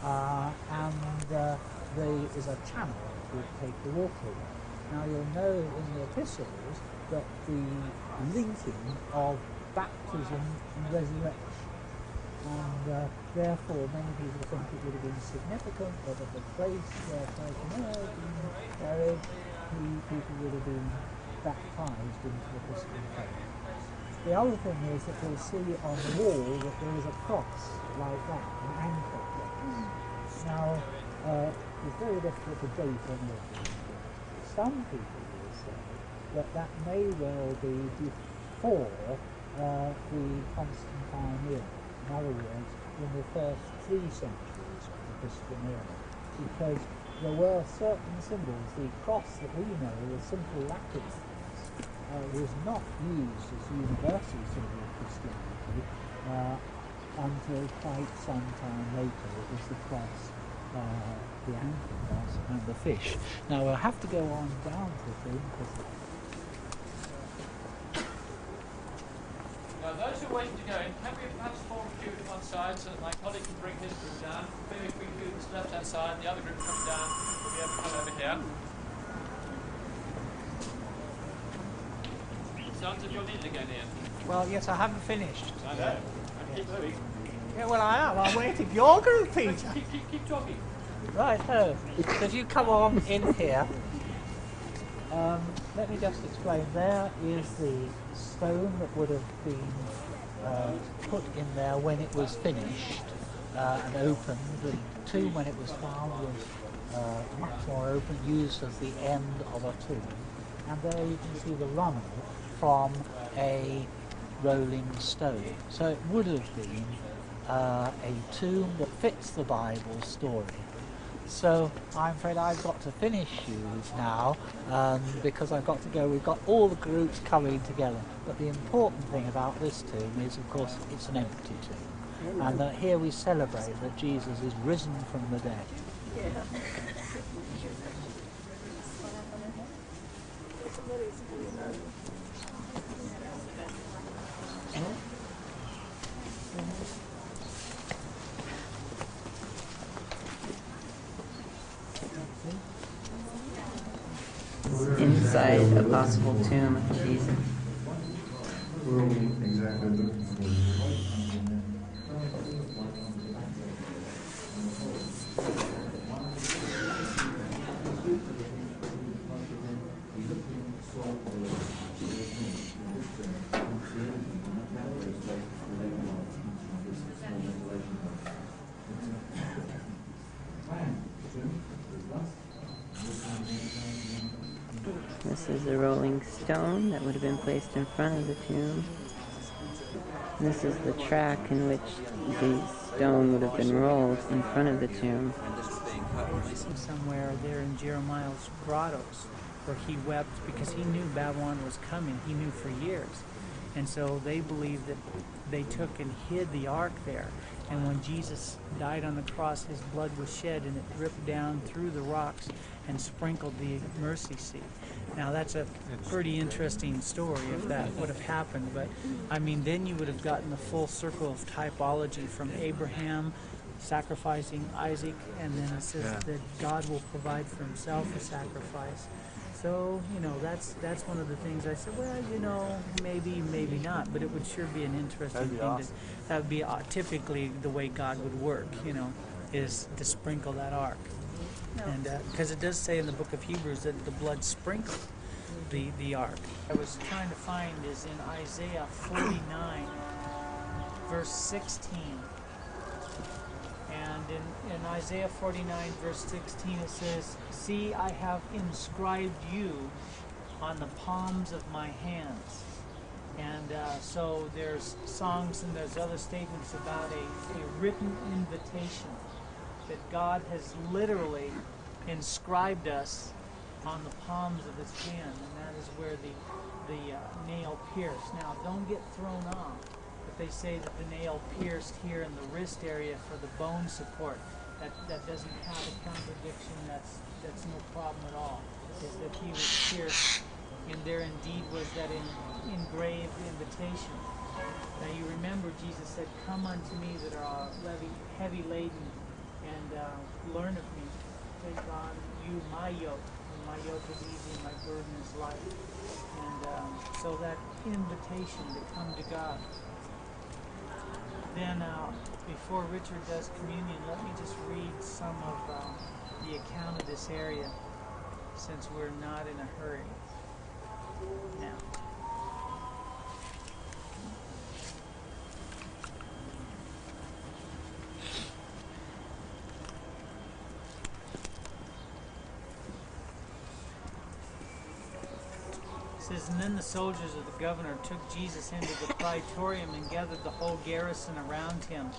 and there is a channel that would take the water away. Now you'll know in the epistles that the linking of baptism and resurrection, and therefore many people think it would have been significant that at the place where Christ had been buried, people would have been baptized into the Christian faith. The other thing is that you'll see on the wall that there is a cross like that, an anchor cross. Now, it's very difficult to date any of these things. Some people will say that that may well be before the Constantine era. In other words, in the first 3 centuries of the Christian era, because there were certain symbols. The cross that we know, the simple Latin cross, was not used as universal symbol of Christianity until quite some time later. It was the cross, the anchor cross, and the fish. Now we'll have to go on down to the thing because now, those who are waiting to go in, can we perhaps form a queue to one side so that my colleague can bring his group down? Maybe if we queue this left-hand side, the other group comes down, we'll be able to come over here. Sounds as if you're nearly going in. Well, yes, I haven't finished. I know. Keep moving. Yeah, well, I am. I'm waiting for your group, Peter. Keep talking. Right, so if you come on in here, let me just explain. There is the stone that would have been put in there when it was finished and opened. The tomb, when it was found, was much more open, used as the end of a tomb. And there you can see the runnel from a rolling stone. So it would have been a tomb that fits the Bible story. So I'm afraid I've got to finish you now because I've got to go. We've got all the groups coming together. But the important thing about this tomb is, of course, it's an empty tomb. And that here we celebrate that Jesus is risen from the dead. is inside a possible tomb of Jesus. Where are we exactly looking for? This is a rolling stone that would have been placed in front of the tomb. This is the track in which the stone would have been rolled in front of the tomb. Somewhere there in Jeremiah's grottos where he wept because he knew Babylon was coming. He knew for years. And so they believe that they took and hid the ark there. And when Jesus died on the cross, his blood was shed and it dripped down through the rocks and sprinkled the mercy seat. Now that's a pretty interesting story if that would have happened. But I mean, then you would have gotten the full circle of typology from Abraham sacrificing Isaac, and then it says that God will provide for himself a sacrifice. So, you know, that's one of the things I said, well, you know, maybe not, but it would sure be an interesting thing. Awesome. That would be typically the way God would work, you know, is to sprinkle that ark. And because it does say in the book of Hebrews that the blood sprinkled the ark. I was trying to find is in Isaiah 49, verse 16. And in Isaiah 49, verse 16, it says, "See, I have inscribed you on the palms of my hands." And so there's songs and there's other statements about a written invitation that God has literally inscribed us on the palms of his hand, and that is where the nail pierced. Now, don't get thrown off if they say that the nail pierced here in the wrist area for the bone support. That doesn't have a contradiction. That's no problem at all. Is that he was pierced, and there indeed was that engraved invitation. Now you remember Jesus said, "Come unto me that are heavy laden, and learn of me. Take on you my yoke. And my yoke is easy, and my burden is light." And so that invitation to come to God. Then, before Richard does communion, let me just read some of the account of this area, since we're not in a hurry now. It says, "And then the soldiers of the governor took Jesus into the praetorium and gathered the whole garrison around him.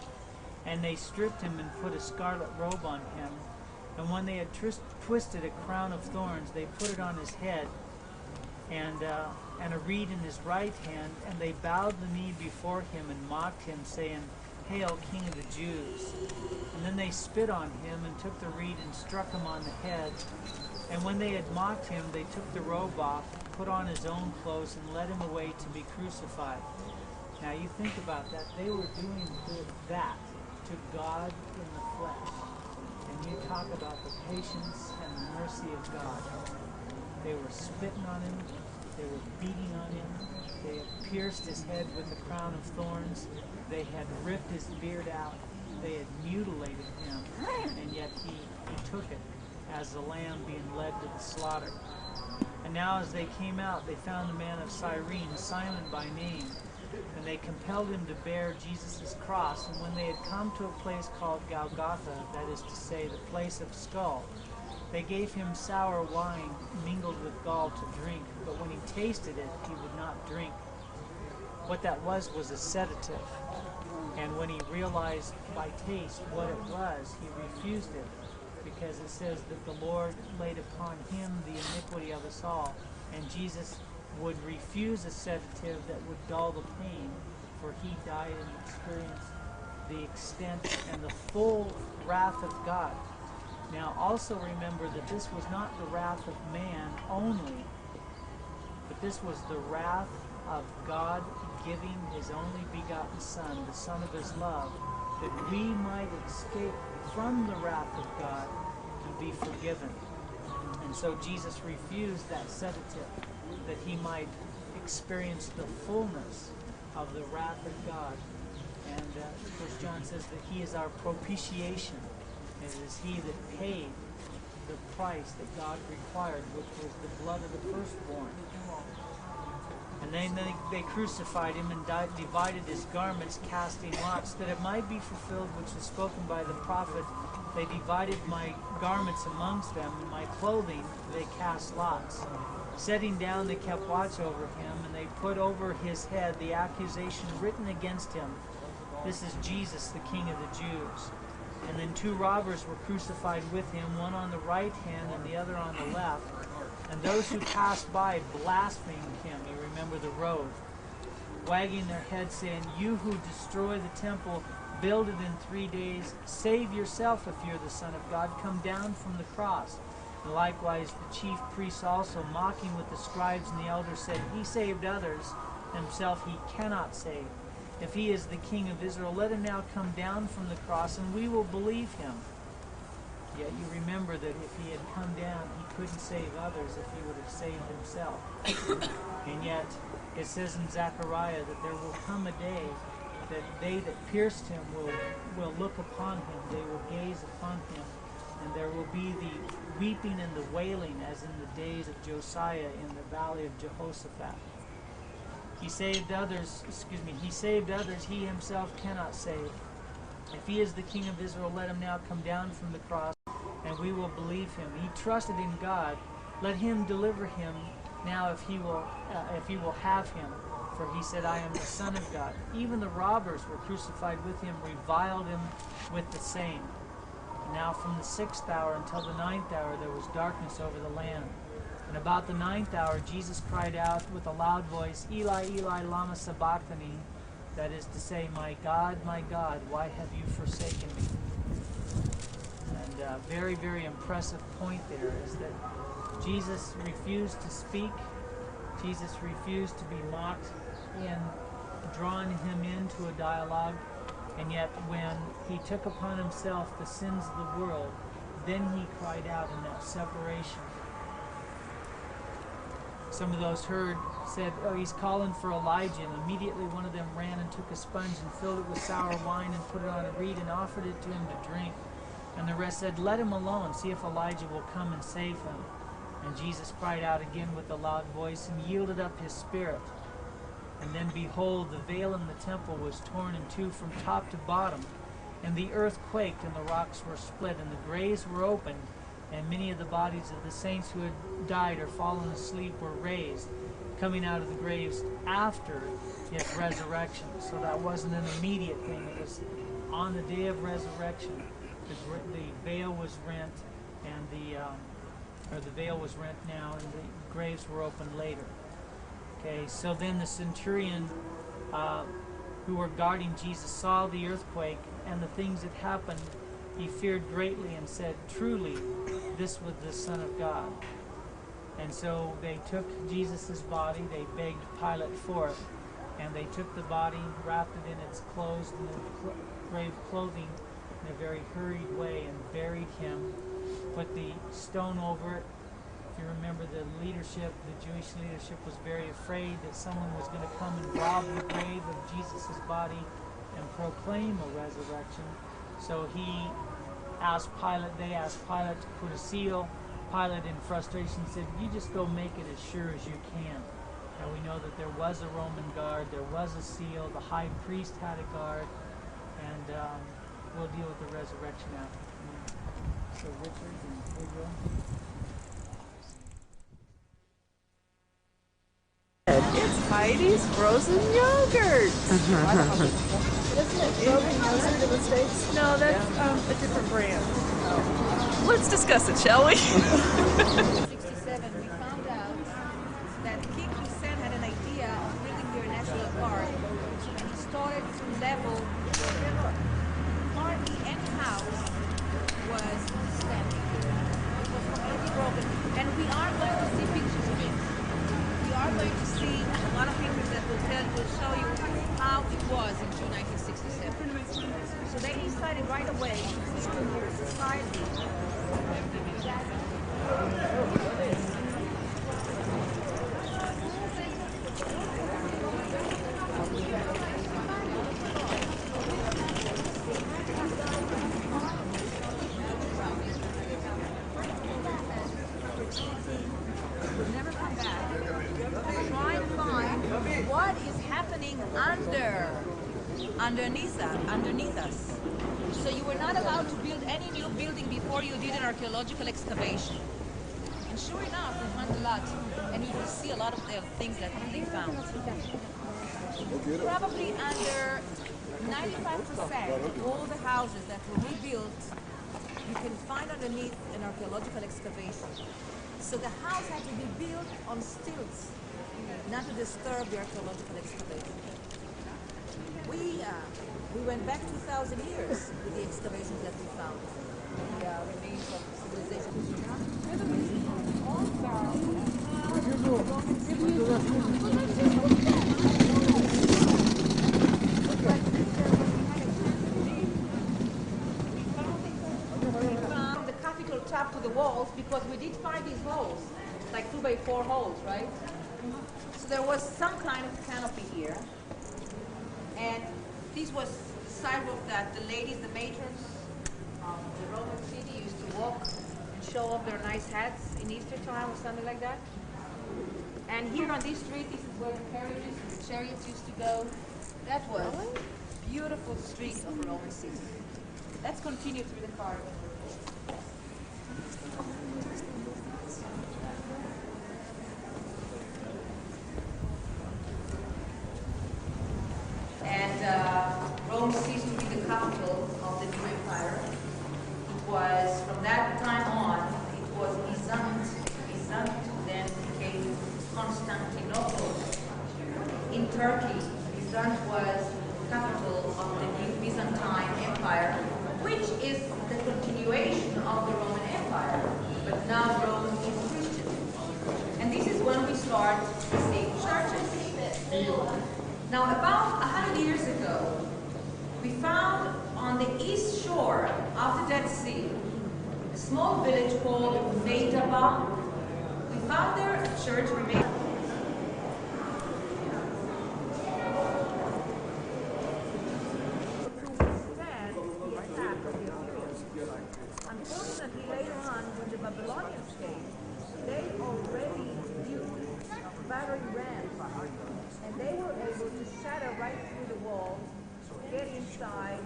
And they stripped him and put a scarlet robe on him. And when they had twisted a crown of thorns, they put it on his head, and a reed in his right hand. And they bowed the knee before him and mocked him, saying, 'Hail, King of the Jews!' And then they spit on him and took the reed and struck him on the head. And when they had mocked him, they took the robe off, put on his own clothes, and led him away to be crucified." Now you think about that. They were doing that to God in the flesh. And you talk about the patience and the mercy of God. They were spitting on him. They were beating on him. They had pierced his head with a crown of thorns. They had ripped his beard out. They had mutilated him. And yet he took it as the lamb being led to the slaughter. And now as they came out, they found a man of Cyrene, Simon by name, and they compelled him to bear Jesus' cross. And when they had come to a place called Golgotha, that is to say, the place of skull, they gave him sour wine mingled with gall to drink, but when he tasted it, he would not drink. What that was a sedative. And when he realized by taste what it was, he refused it, because it says that the Lord laid upon him the iniquity of us all. And Jesus would refuse a sedative that would dull the pain, for he died and experienced the extent and the full wrath of God. Now also remember that this was not the wrath of man only, but this was the wrath of God giving his only begotten Son, the Son of his love, that we might escape from the wrath of God and be forgiven. And so Jesus refused that sedative that he might experience the fullness of the wrath of God. And First John says that he is our propitiation. It is he that paid the price that God required, which was the blood of the firstborn. And then they crucified him and divided his garments, casting lots, that it might be fulfilled which was spoken by the prophet. They divided my garments amongst them, and my clothing they cast lots. Sitting down, they kept watch over him, and they put over his head the accusation written against him. This is Jesus, the King of the Jews. And then 2 robbers were crucified with him, one on the right hand and the other on the left. And those who passed by blasphemed him. You remember the road. Wagging their heads, saying, "You who destroy the temple, build it in 3 days. Save yourself if you're the Son of God. Come down from the cross." And likewise the chief priests also, mocking with the scribes and the elders, said, "He saved others, himself he cannot save. If he is the King of Israel, let him now come down from the cross, and we will believe him." Yet you remember that if he had come down, he couldn't save others if he would have saved himself. And yet it says in Zechariah that there will come a day that they that pierced him will look upon him, they will gaze upon him, and there will be the weeping and the wailing as in the days of Josiah in the valley of Jehoshaphat. He saved others, he himself cannot save. If he is the King of Israel, let him now come down from the cross, and we will believe him. He trusted in God. Let him deliver him now if he will have him. For he said, "I am the Son of God." Even the robbers were crucified with him, reviled him with the same. And now from the 6th hour until the 9th hour there was darkness over the land. And about the 9th hour Jesus cried out with a loud voice, "Eli, Eli, lama sabachthani," that is to say, my God, why have you forsaken me?" And a very, very impressive point there is that Jesus refused to speak. Jesus refused to be mocked in drawing him into a dialogue. And yet when he took upon himself the sins of the world, then he cried out in that separation. Some of those heard said, "Oh, he's calling for Elijah." And immediately one of them ran and took a sponge and filled it with sour wine and put it on a reed and offered it to him to drink. And the rest said, "Let him alone, see if Elijah will come and save him." And Jesus cried out again with a loud voice and yielded up his spirit. And then behold, the veil in the temple was torn in two from top to bottom, and the earth quaked, and the rocks were split, and the graves were opened, and many of the bodies of the saints who had died or fallen asleep were raised, coming out of the graves after his resurrection. So that wasn't an immediate thing. It was on the day of resurrection. The veil was rent, and the veil was rent now, and the graves were opened later. Okay, so then the centurion who were guarding Jesus saw the earthquake and the things that happened. He feared greatly and said, "Truly, this was the Son of God." And so they took Jesus' body, they begged Pilate for it, and they took the body, wrapped it in its clothes, in the grave clothing, in a very hurried way, and buried him, put the stone over it. If you remember, the leadership, the Jewish leadership, was very afraid that someone was going to come and rob the grave of Jesus' body and proclaim a resurrection. So they asked Pilate to put a seal. Pilate, in frustration, said, "You just go make it as sure as you can." And we know that there was a Roman guard, there was a seal, the high priest had a guard, and we'll deal with the resurrection after. So Richard and Pedro. It's Heidi's frozen yogurt. Isn't it frozen yogurt in the States? No, that's a different brand. Let's discuss it, shall we? 1967, we found out that King Hussein had an idea of building here a national park, and he started to level the party and house was standing. It was completely broken, and we are going to see pictures of it. We are going to see a lot of pictures that will show you how it was in June 1967. So they decided right away to start the society. underneath us. So you were not allowed to build any new building before you did an archaeological excavation. And sure enough, we found a lot, and you will see a lot of the things that they found. Probably under 95% of all the houses that were rebuilt, you can find underneath an archaeological excavation. So the house had to be built on stilts, not to disturb the archaeological excavation. We went back 2,000 years with the excavations that we found. The remains of civilization. From the capital top to the walls, because we did find these holes, like 2x4 holes, right? So there was some kind of canopy here. And this was the sidewalk that the ladies, the matrons of the Roman city used to walk and show off their nice hats in Easter time or something like that. And here on this street, this is where the carriages and the chariots used to go. That was a beautiful street of Roman city. Let's continue through the corridor. Rome ceased to be the capital of the new empire. It was, from that time on, it was Byzant then became Constantinople. In Turkey, Byzant was capital of the new Byzantine Empire, which is the continuation of the Roman Empire. But now Rome is Christian. And this is when we start seeing churches. Now, about 100 years ago, we found on the east shore of the Dead Sea a small village called Meitaba. We found there a church remains. Unfortunately, later on, when the Babylonians came, they already used battering rams, and they were able to shatter right through the walls, get inside,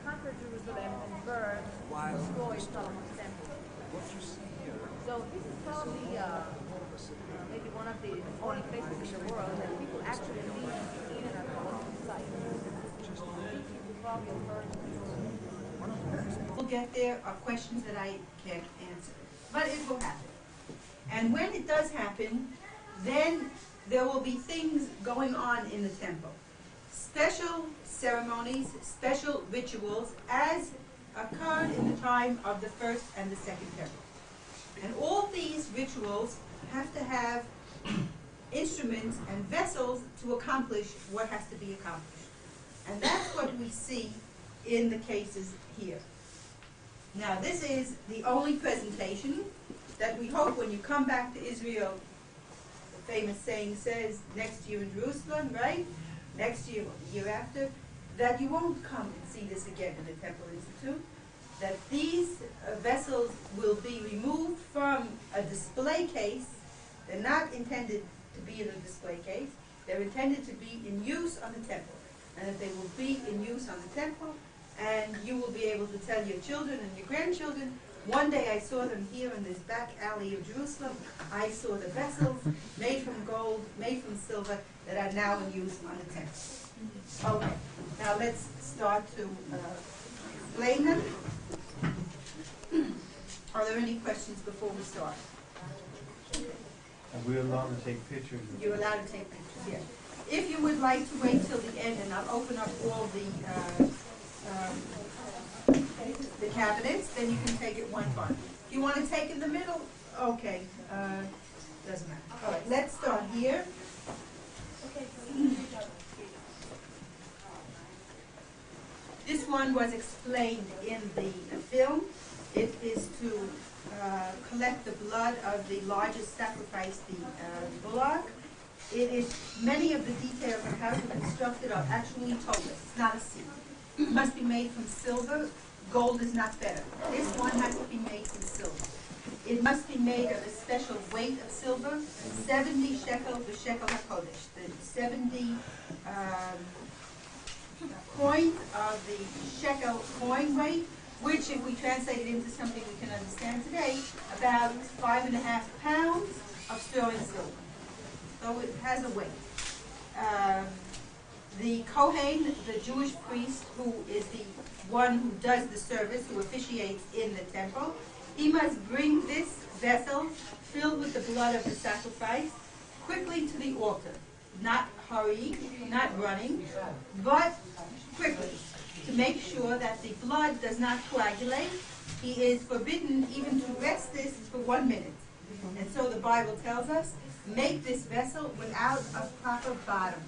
conquer Jerusalem, and burn, destroy Solomon's temple. So this is probably maybe one of the only places in the world that people actually live in an archaeological site. You probably have heard. We'll get there are questions that I can't answer, but it will happen. And when it does happen, then there will be things going on in the temple. Special ceremonies, special rituals, as occurred in the time of the first and the second temple. And all these rituals have to have instruments and vessels to accomplish what has to be accomplished. And that's what we see in the cases here. Now, this is the only presentation that we hope when you come back to Israel, the famous saying says, next year in Jerusalem, right? Next year or the year after, that you won't come and see this again in the Temple Institute, that these vessels will be removed from a display case. They're not intended to be in a display case. They're intended to be in use on the temple. And that they will be in use on the temple, and you will be able to tell your children and your grandchildren, one day I saw them here in this back alley of Jerusalem. I saw the vessels made from gold, made from silver, that are now in use on the temple. Okay, now let's start to explain them. Are there any questions before we start? Are we allowed to take pictures? You're allowed to take pictures, yes. If you would like to wait till the end, and I'll open up all the cabinets, then you can take it one by one. If you want to take in the middle, okay, doesn't matter. All right, let's start here. This one was explained in the film. It is to collect the blood of the largest sacrifice, the bullock. It is, many of the details on how to construct it are actually told us. It's not a secret. It must be made from silver. Gold is not better. This one has to be made from silver. It must be made of a special weight of silver, 70 shekels for shekel HaKodesh. The 70 point of the shekel coin weight, which if we translate it into something we can understand today, about 5.5 pounds of sterling silver. So it has a weight. The Kohen, the Jewish priest, who is the one who does the service, who officiates in the temple, he must bring this vessel filled with the blood of the sacrifice quickly to the altar. Not hurrying, not running, but quickly, to make sure that the blood does not coagulate. He is forbidden even to rest this for 1 minute. And so the Bible tells us, make this vessel without a proper bottom.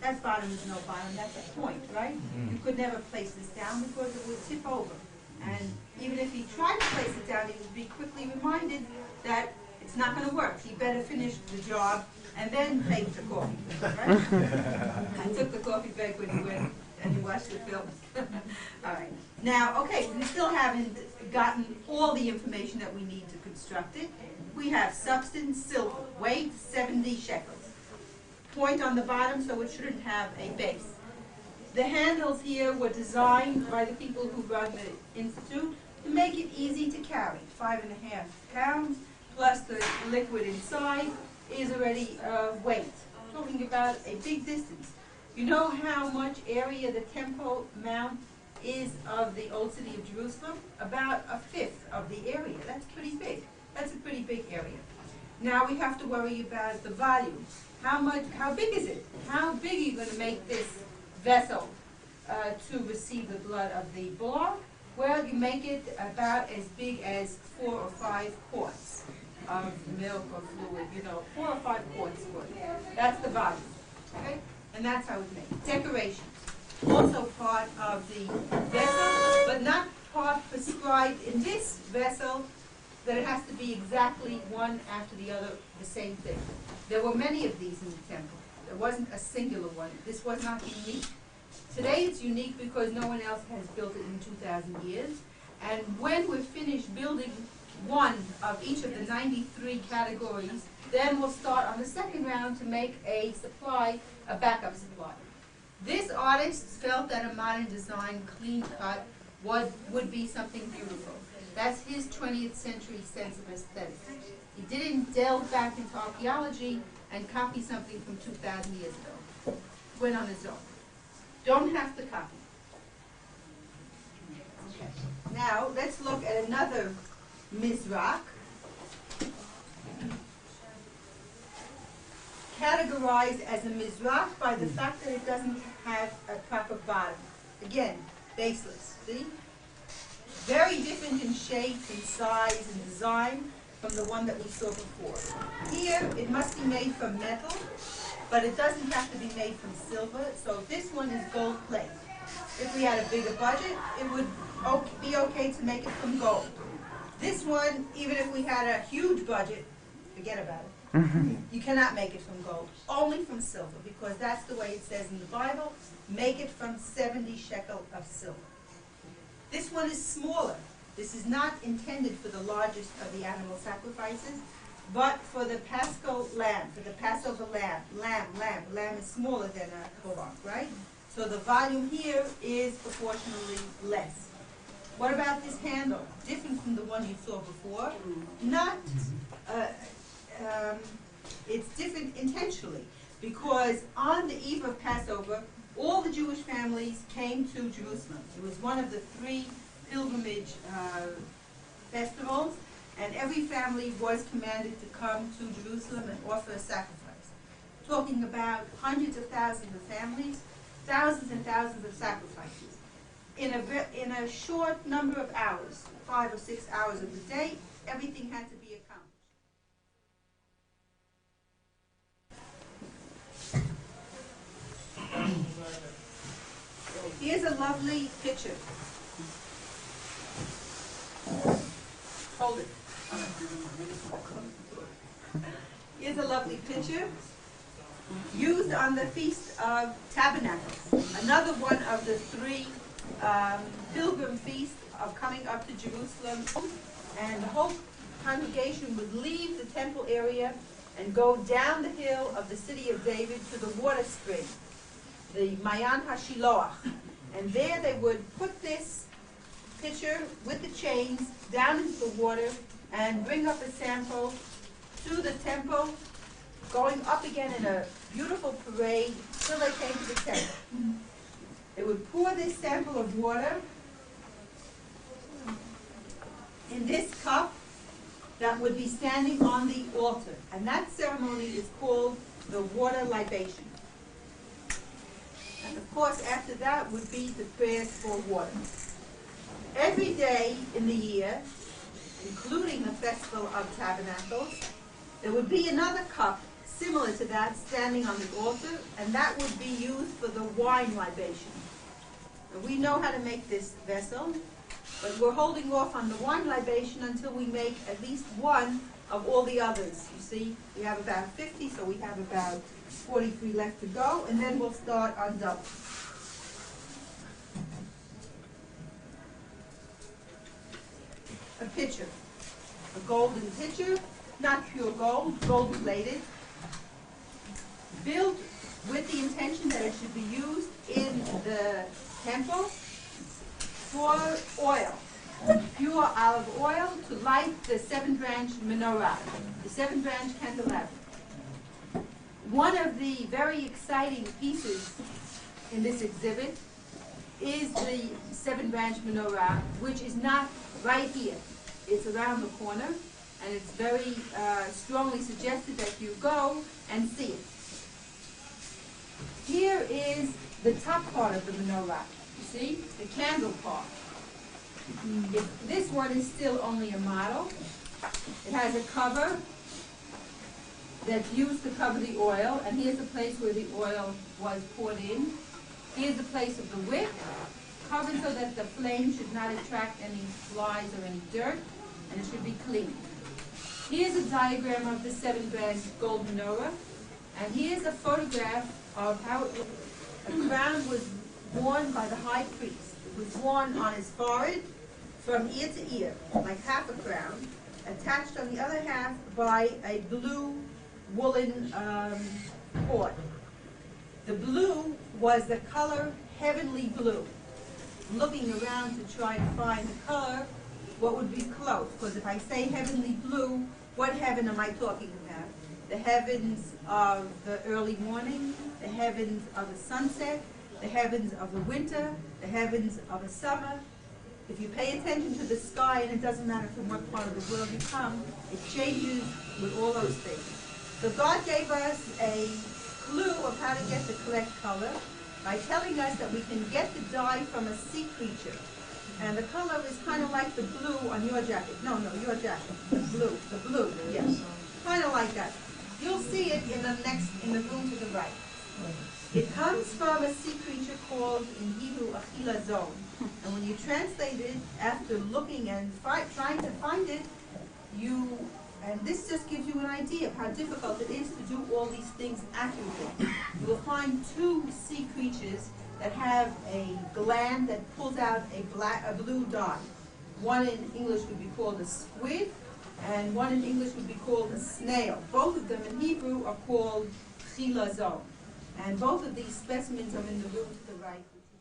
That bottom is no bottom, that's a point, right? You could never place this down because it would tip over. And even if he tried to place it down, he would be quickly reminded that it's not going to work. He better finish the job and then take the coffee, right? I took the coffee break when he went and he watched the film. All right. Now, okay, we still haven't gotten all the information that we need to construct it. We have substance, silver, weight, 70 shekels. Point on the bottom, so it shouldn't have a base. The handles here were designed by the people who run the institute to make it easy to carry. 5.5 pounds plus the liquid inside is already weight. Talking about a big distance. You know how much area the Temple Mount is of the old city of Jerusalem? About 1/5 of the area. That's pretty big. That's a pretty big area. Now we have to worry about the volume. How big is it? How big are you going to make this vessel to receive the blood of the bullock? Well, you make it about as big as 4 or 5 quarts of milk or fluid, 4 or 5 quarts worth. That's the volume, okay? And that's how it's made. Decorations, also part of the vessel, but not part prescribed in this vessel that it has to be exactly one after the other, the same thing. There were many of these in the temple. There wasn't a singular one. This was not unique. Today it's unique because no one else has built it in 2,000 years. And when we're finished building one of each of the 93 categories, then we'll start on the second round to make a backup supply. This artist felt that a modern design, clean cut, would be something beautiful. That's his 20th century sense of aesthetics. He didn't delve back into archaeology and copy something from 2,000 years ago. He went on his own. Don't have to copy. Okay. Now, let's look at another mizrach, categorized as a mizrach by the fact that it doesn't have a proper bottom. Again, baseless, see? Very different in shape and size and design from the one that we saw before. Here, it must be made from metal, but it doesn't have to be made from silver, so this one is gold plate. If we had a bigger budget, it would be okay to make it from gold. This one, even if we had a huge budget, forget about it. You cannot make it from gold, only from silver, because that's the way it says in the Bible, make it from 70 shekel of silver. This one is smaller. This is not intended for the largest of the animal sacrifices, but for the Paschal lamb, for the Passover lamb. Lamb is smaller than a bullock, right? So the volume here is proportionally less. What about this handle? Different from the one you saw before. It's different intentionally, because on the eve of Passover, all the Jewish families came to Jerusalem. It was one of the 3 pilgrimage festivals, and every family was commanded to come to Jerusalem and offer a sacrifice. Talking about hundreds of thousands of families, thousands and thousands of sacrifices. In a short number of hours, 5 or 6 hours of the day, everything had to be accomplished. Here's a lovely picture. Hold it. Here's a lovely picture used on the Feast of Tabernacles, another one of the 3 pilgrim feasts of coming up to Jerusalem. And the whole congregation would leave the temple area and go down the hill of the city of David to the water spring. the Mayan HaShiloach. And there they would put this pitcher with the chains down into the water and bring up a sample to the temple, going up again in a beautiful parade till they came to the temple. They would pour this sample of water in this cup that would be standing on the altar. And that ceremony is called the water libation. And of course, after that would be the prayers for water. Every day in the year, including the Festival of Tabernacles, there would be another cup similar to that standing on the altar, and that would be used for the wine libation. And we know how to make this vessel, but we're holding off on the wine libation until we make at least one of all the others. You see, we have about 50, so we have about 43 left to go, and then we'll start on double. A pitcher, a golden pitcher, not pure gold, gold plated, built with the intention that it should be used in the temple for oil, pure olive oil, to light the 7-branch menorah, the 7-branch candelabra. One of the very exciting pieces in this exhibit is the 7-branch menorah, which is not right here. It's around the corner, and it's very strongly suggested that you go and see it. Here is the top part of the menorah. You see, the candle part. This one is still only a model. It has a cover that's used to cover the oil, and here's the place where the oil was poured in. Here's the place of the wick, covered so that the flame should not attract any flies or any dirt, and it should be clean. Here's a diagram of the 7-branch gold menorah, and here's a photograph of how a crown was worn by the high priest. It was worn on his forehead from ear to ear, like half a crown, attached on the other half by a blue woolen cord. The blue was the color heavenly blue. Looking around to try to find the color, what would be close? Because if I say heavenly blue, what heaven am I talking about? The heavens of the early morning, the heavens of the sunset, the heavens of the winter, the heavens of the summer. If you pay attention to the sky, and it doesn't matter from what part of the world you come, it changes with all those things. So God gave us a clue of how to get the correct color by telling us that we can get the dye from a sea creature. And the color is kind of like the blue on your jacket. No, your jacket. The blue, yes. Kind of like that. You'll see it in the room to the right. It comes from a sea creature called, in Hebrew, Achila zone. And when you translate it, after looking and trying to find it, and this just gives you an idea of how difficult it is to do all these things accurately. You will find 2 sea creatures that have a gland that pulls out a blue dye. One in English would be called a squid, and one in English would be called a snail. Both of them in Hebrew are called chilazon. And both of these specimens are in the room to the right, which you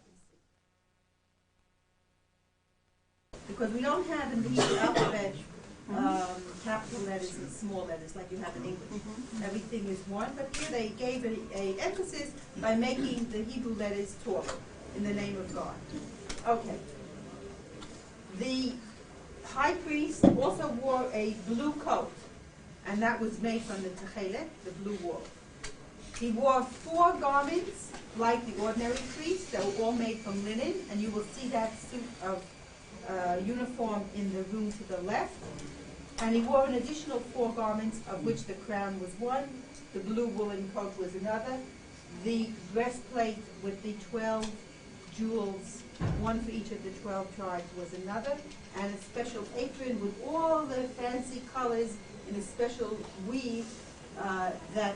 can see. Because we don't have in the Hebrew alphabet capital letters and small letters like you have in English. Everything is one, but here they gave an emphasis by making the Hebrew letters taller in the name of God. Okay. The high priest also wore a blue coat, and that was made from the techelet, the blue wool. He wore 4 garments like the ordinary priest that were all made from linen, and you will see that suit of uniform in the room to the left. And he wore an additional 4 garments, of which the crown was one, the blue woolen coat was another, the breastplate with the 12 jewels, one for each of the 12 tribes, was another, and a special apron with all the fancy colors in a special weave that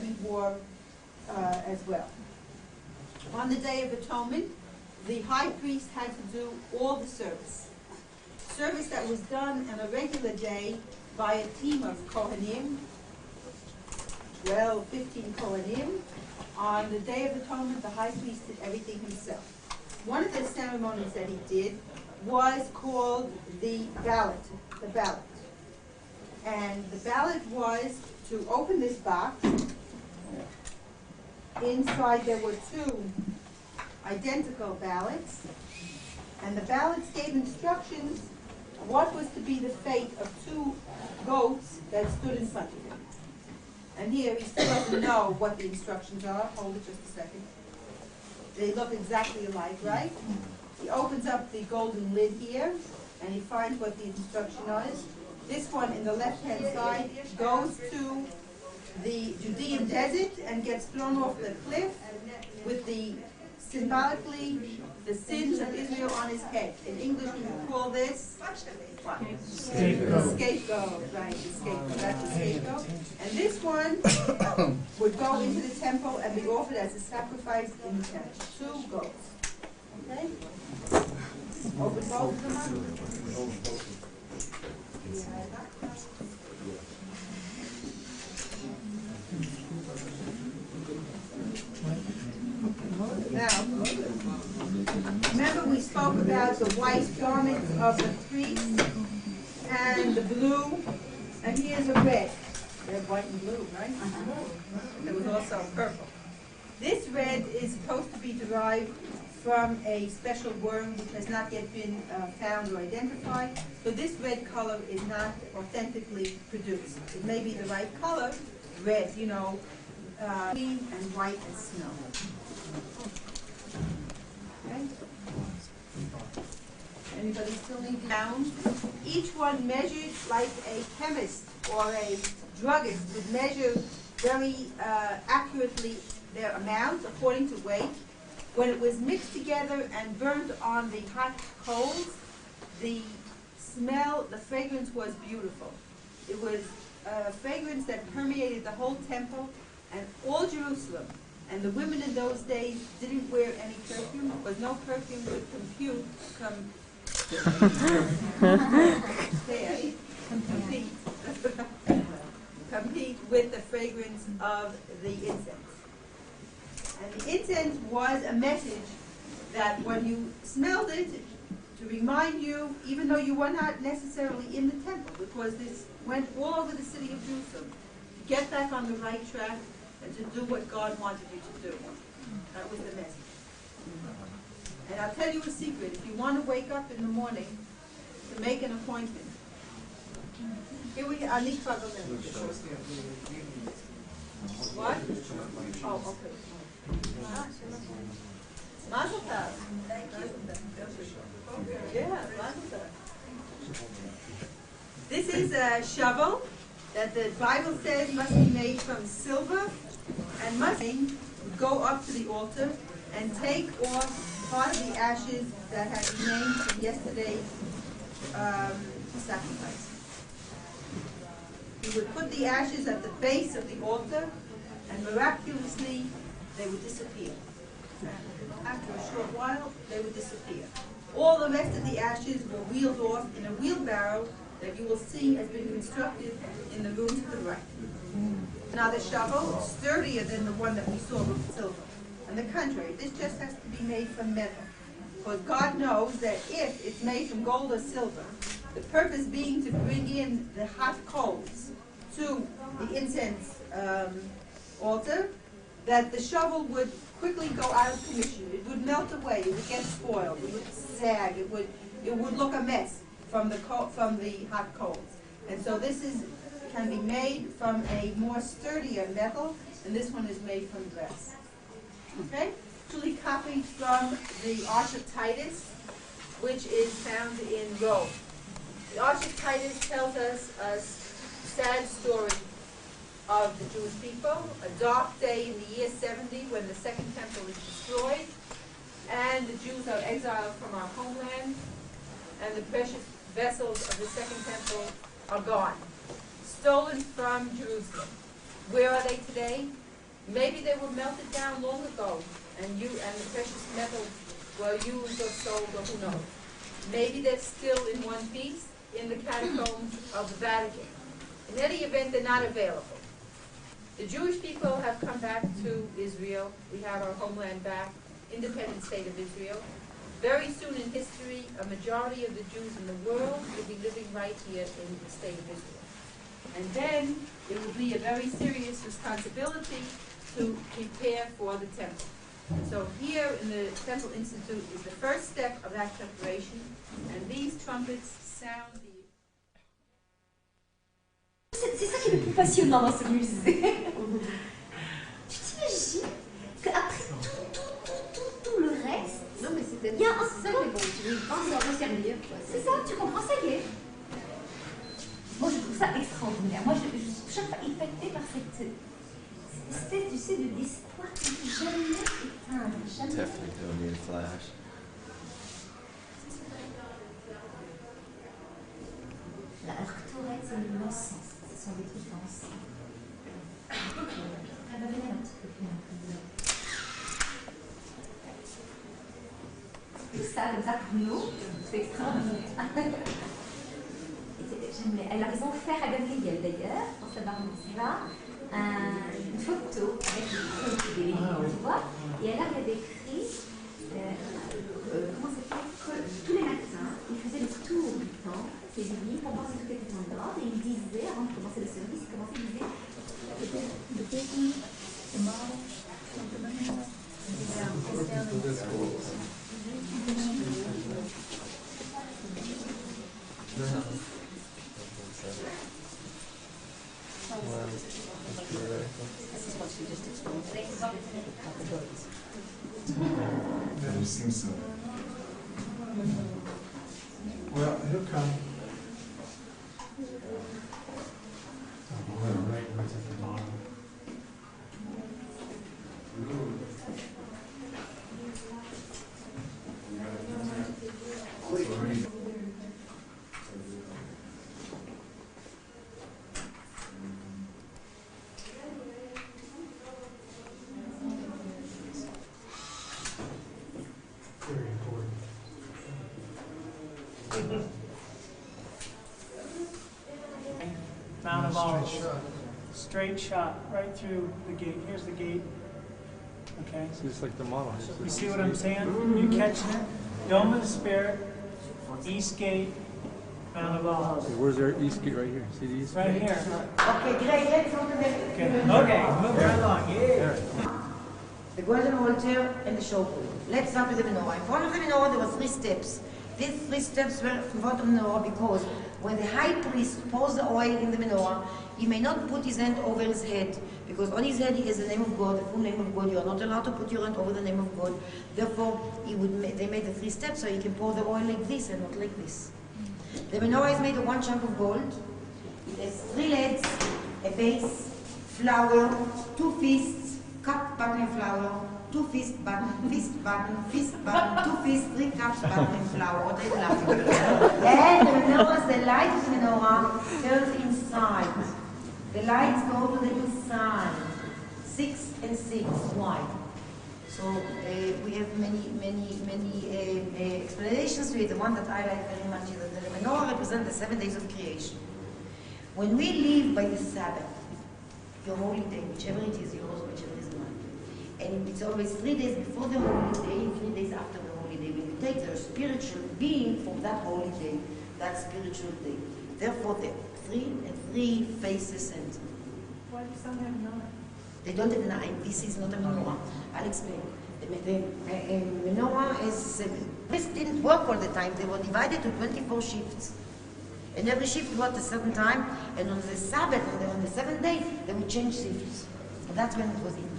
he wore as well. On the Day of Atonement, the high priest had to do all the service that was done on a regular day by a team of Kohanim, 15 Kohanim, On the Day of Atonement, the high priest did everything himself. One of the ceremonies that he did was called the ballot. The ballot. And the ballot was to open this box. Inside there were two identical ballots, and the ballots gave instructions what was to be the fate of two goats that stood in front of him. And here he still doesn't know what the instructions are. Hold it just a second. They look exactly alike, right? He opens up the golden lid here, and he finds what the instruction is. This one in the left-hand side goes to the Judean desert and gets thrown off the cliff with the symbolically the sins of Israel on his head. In English, we would call this what? Scapegoat. Scapegoat, right? The scapegoat. That's the scapegoat. And this one would go into the temple and be offered as a sacrifice in the temple. Two goats. Okay. Open both of them up. Now, remember we spoke about the white garments of the priests and the blue, and here's a red. Red, white, and blue, right? There was also purple. This red is supposed to be derived from a special worm which has not yet been found or identified. So this red color is not authentically produced. It may be the right color, red, you know, green and white as snow. Okay. Anybody still need pounds? Each one measured like a chemist or a druggist would measure very accurately their amount according to weight. When it was mixed together and burnt on the hot coals, the smell, the fragrance was beautiful. It was a fragrance that permeated the whole temple and all Jerusalem. And the women in those days didn't wear any perfume, because no perfume would compete with the fragrance of the incense. And the incense was a message that when you smelled it, to remind you, even though you were not necessarily in the temple, because this went all over the city of Jerusalem, to get back on the right track and to do what God wanted you to do. That was the message. And I'll tell you a secret. If you want to wake up in the morning to make an appointment, here we are. What? Oh, okay. Mazel tov. Thank you. Yeah, mazel tov. This is a shovel that the Bible says must be made from silver and must go up to the altar and take off part of the ashes that had remained from yesterday's sacrifice. He would put the ashes at the base of the altar, and miraculously they would disappear. After a short while, they would disappear. All the rest of the ashes were wheeled off in a wheelbarrow that you will see has been constructed in the room to the right. Now the shovel is sturdier than the one that we saw with silver. On the contrary, this just has to be made from metal. Because God knows that if it's made from gold or silver, the purpose being to bring in the hot coals to the incense altar, that the shovel would quickly go out of commission. It would melt away. It would get spoiled. It would sag. It would look a mess from the hot coals. And so this can be made from a more sturdier metal, and this one is made from brass. Okay? Actually copied from the Arch of Titus, which is found in Rome. The Arch of Titus tells us a sad story of the Jewish people, a dark day in the year 70 when the Second Temple is destroyed, and the Jews are exiled from our homeland, and the precious vessels of the Second Temple are gone, stolen from Jerusalem. Where are they today? Maybe they were melted down long ago, and the precious metals were used or sold, or who knows. Maybe they're still in one piece in the catacombs of the Vatican. In any event, they're not available. The Jewish people have come back to Israel. We have our homeland back, independent state of Israel. Very soon in history, a majority of the Jews in the world will be living right here in the state of Israel. And then it will be a very serious responsibility to prepare for the temple. So here in the Temple Institute is the first step of that preparation, and these trumpets sound the... C'est ça qui est le plus passionnant dans ce musée. Tu t'imagines qu'après tout le reste, Non, mais c'est il y a ça qui est bon. Tu penses à resservir. C'est ça, tu comprends, ça y est. Moi, je trouve ça extraordinaire. Moi, je suis chaque fois épatée par cette espèce, tu sais, d'espoir qui n'est jamais éteindre. Jamais. Definitely don't need a flash. Alors que Tourette, c'est l'encens. Ce sont des trucs d'encens. Elle va venir un petit peu plus loin. Tout ça, comme ça, pour nous, c'est extraordinaire. Alors, ils ont offert à Gabriel, d'ailleurs, pour sa bar mitzvah, une photo avec des tu vois, et alors il y avait écrit, comment ça s'appelle, tous les matins, il faisait le tour du temple, ses livres, pour voir si tout était en ordre, et il disait, avant de commencer le service, il commençait, il disait, le pays, c'est mort, Yeah, it seems so. Well, he'll come. Right at the bottom. Very important. Mount of Olives. Straight shot right through the gate. Here's the gate. Okay. So it's like the model. You see what I'm saying? You catching it? Dome of the Spirit, East Gate, Mount of Olives. Okay, where's their east gate right here? See the east Right gate? here. Okay, great. Let's go to the... Okay, move right along. Yeah. The golden altar and the showbread. Let's start with the menorah. In front of the menorah there were 3 steps. These 3 steps were in front of the menorah because when the high priest pours the oil in the menorah, he may not put his hand over his head, because on his head he has the name of God, the full name of God. You are not allowed to put your hand over the name of God. Therefore, they made the 3 steps so he can pour the oil like this and not like this. The menorah is made of 1 chunk of gold. It has 3 legs, a base, flour, 2 fists, cup, button, and flour, 2 fist button, 2 fists, 3 cups, button, and flour. What are you laughing at? And the menorah, the light of the menorah turns inside. The lights go to the inside. 6 and 6 wide. So we have many explanations to it. The one that I like very much is that the menorah represents the 7 days of creation. When we live by the Sabbath, your holy day, whichever it is yours, whichever is mine, and it's always 3 days before the holy day and 3 days after the holy day, when we take the spiritual being from that holy day, that spiritual day. Therefore, the 3 faces and... Why do some have 9? They don't have 9. This is not a menorah. I'll explain. The menorah is 7. This didn't work all the time. They were divided to 24 shifts. And every shift worked a certain time, and on the Sabbath, on the 7th day, they would change shifts. And that's when it was eaten.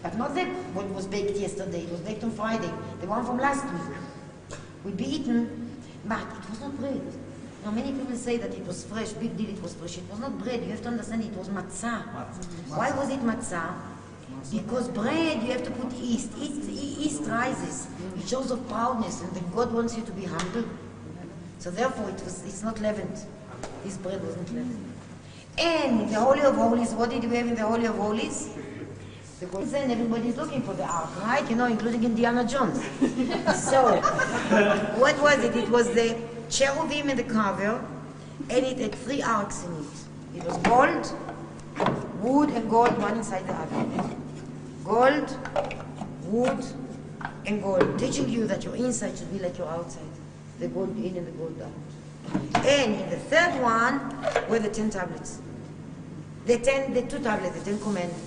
But not that what was baked yesterday, it was baked on Friday. The one from last week would be eaten, but it was not bread. Now many people say that it was fresh, big deal it was fresh. It was not bread, you have to understand it was matzah. Why was it matzah? Because bread, you have to put yeast. Yeast rises. It shows of proudness, and then God wants you to be humble. So therefore, it's not leavened. This bread wasn't leavened. And in the Holy of Holies, what did we have in the Holy of Holies? The then everybody's looking for the ark, right? You know, including Indiana Jones. So, what was it? It was the cherubim and the carver, and it had 3 arks in it. It was gold, Wood and gold, one inside the other. Gold, wood, and gold. Teaching you that your inside should be like your outside. The gold in and the gold out. And in the third one were the 10 tablets. The 2 tablets, the 10 commandments.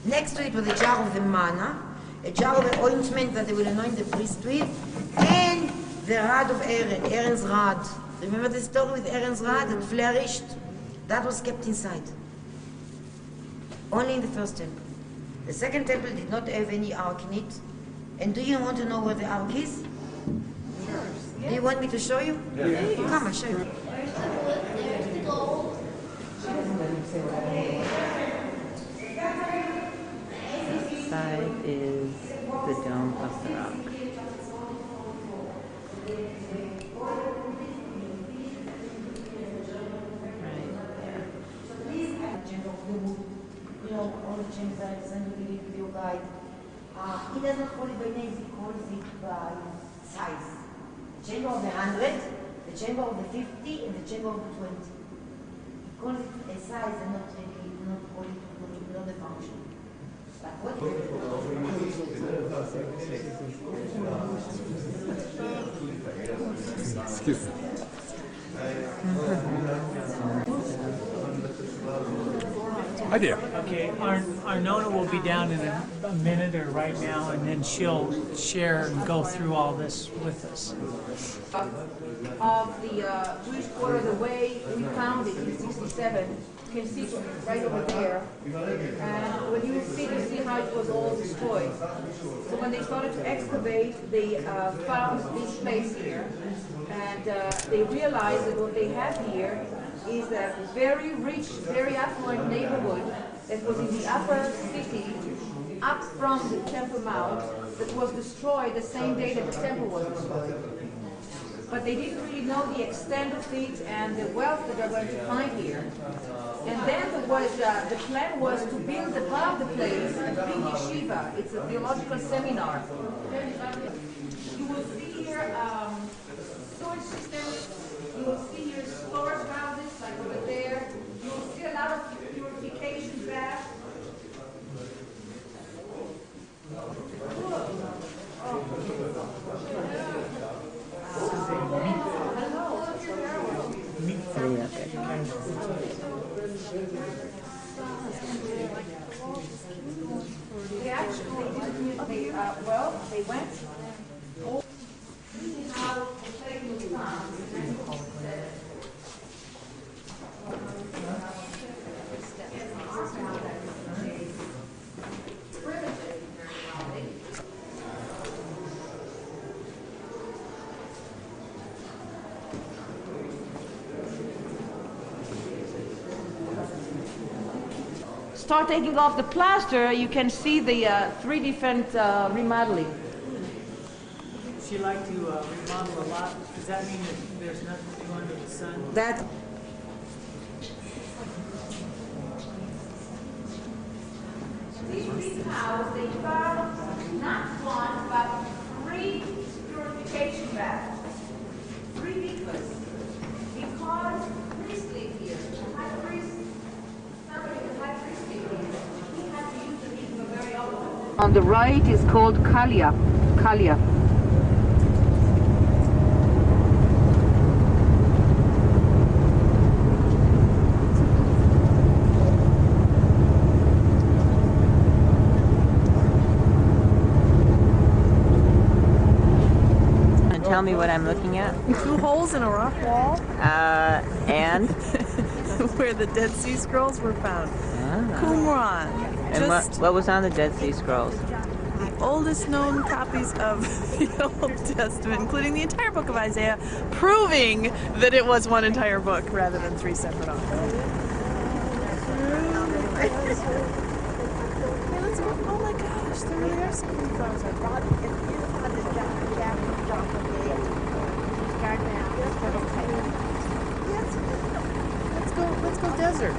Next to it was a jar of the manna, a jar of the ointment that they will anoint the priest with, and the rod of Aaron, Aaron's rod. Remember the story with Aaron's rod that flourished? That was kept inside. Only in the first temple. The second temple did not have any ark in it. And do you want to know where the ark is? Do you want me to show you? Yeah. Come, I'll show you. This side is the dome of the rock. You know, all the chambers I send you the video guide. He does not call it by names, he calls it by size. The chamber of the 100, the chamber of the 50, and the chamber of the 20. He calls it a size and not really, not call it, not a function. But what Excuse me. Idea. Okay, our Nona will be down in a minute or right now, and then she'll share and go through all this with us. Of the Jewish quarter, the way we found it in '67, you can see right over there. And when you see how it was all destroyed. So when they started to excavate, they found this place here, and they realized that what they have here is a very rich, very affluent neighborhood that was in the upper city, up from the Temple Mount, that was destroyed the same day that the temple was destroyed. But they didn't really know the extent of it and the wealth that they're going to find here. And then the plan was to build above the place a big yeshiva. It's a theological seminar. You will see here storage systems. You will see here storage houses like over there. You will see a lot of purification baths. They actually didn't, they went over how the place was found. Start taking off the plaster, you can see the 3 different remodeling. She liked to remodel a lot. Does that mean that there's nothing to do under the sun? That this house, they found not one, but 3 purification baths. 3 mikvahs. Because priests live here. The high priest, somebody the high priest live here. He had to use the mikvah very often. On the right is called Kalia. Kalia. Tell me what I'm looking at. 2 holes in a rock wall. And? Where the Dead Sea Scrolls were found. Ah. Qumran. And what was on the Dead Sea Scrolls? The oldest known copies of the Old Testament, including the entire book of Isaiah, proving that it was one entire book rather than 3 separate authors. Hey, let's go. Oh my gosh, there really are some pretty flowers. Let's go desert.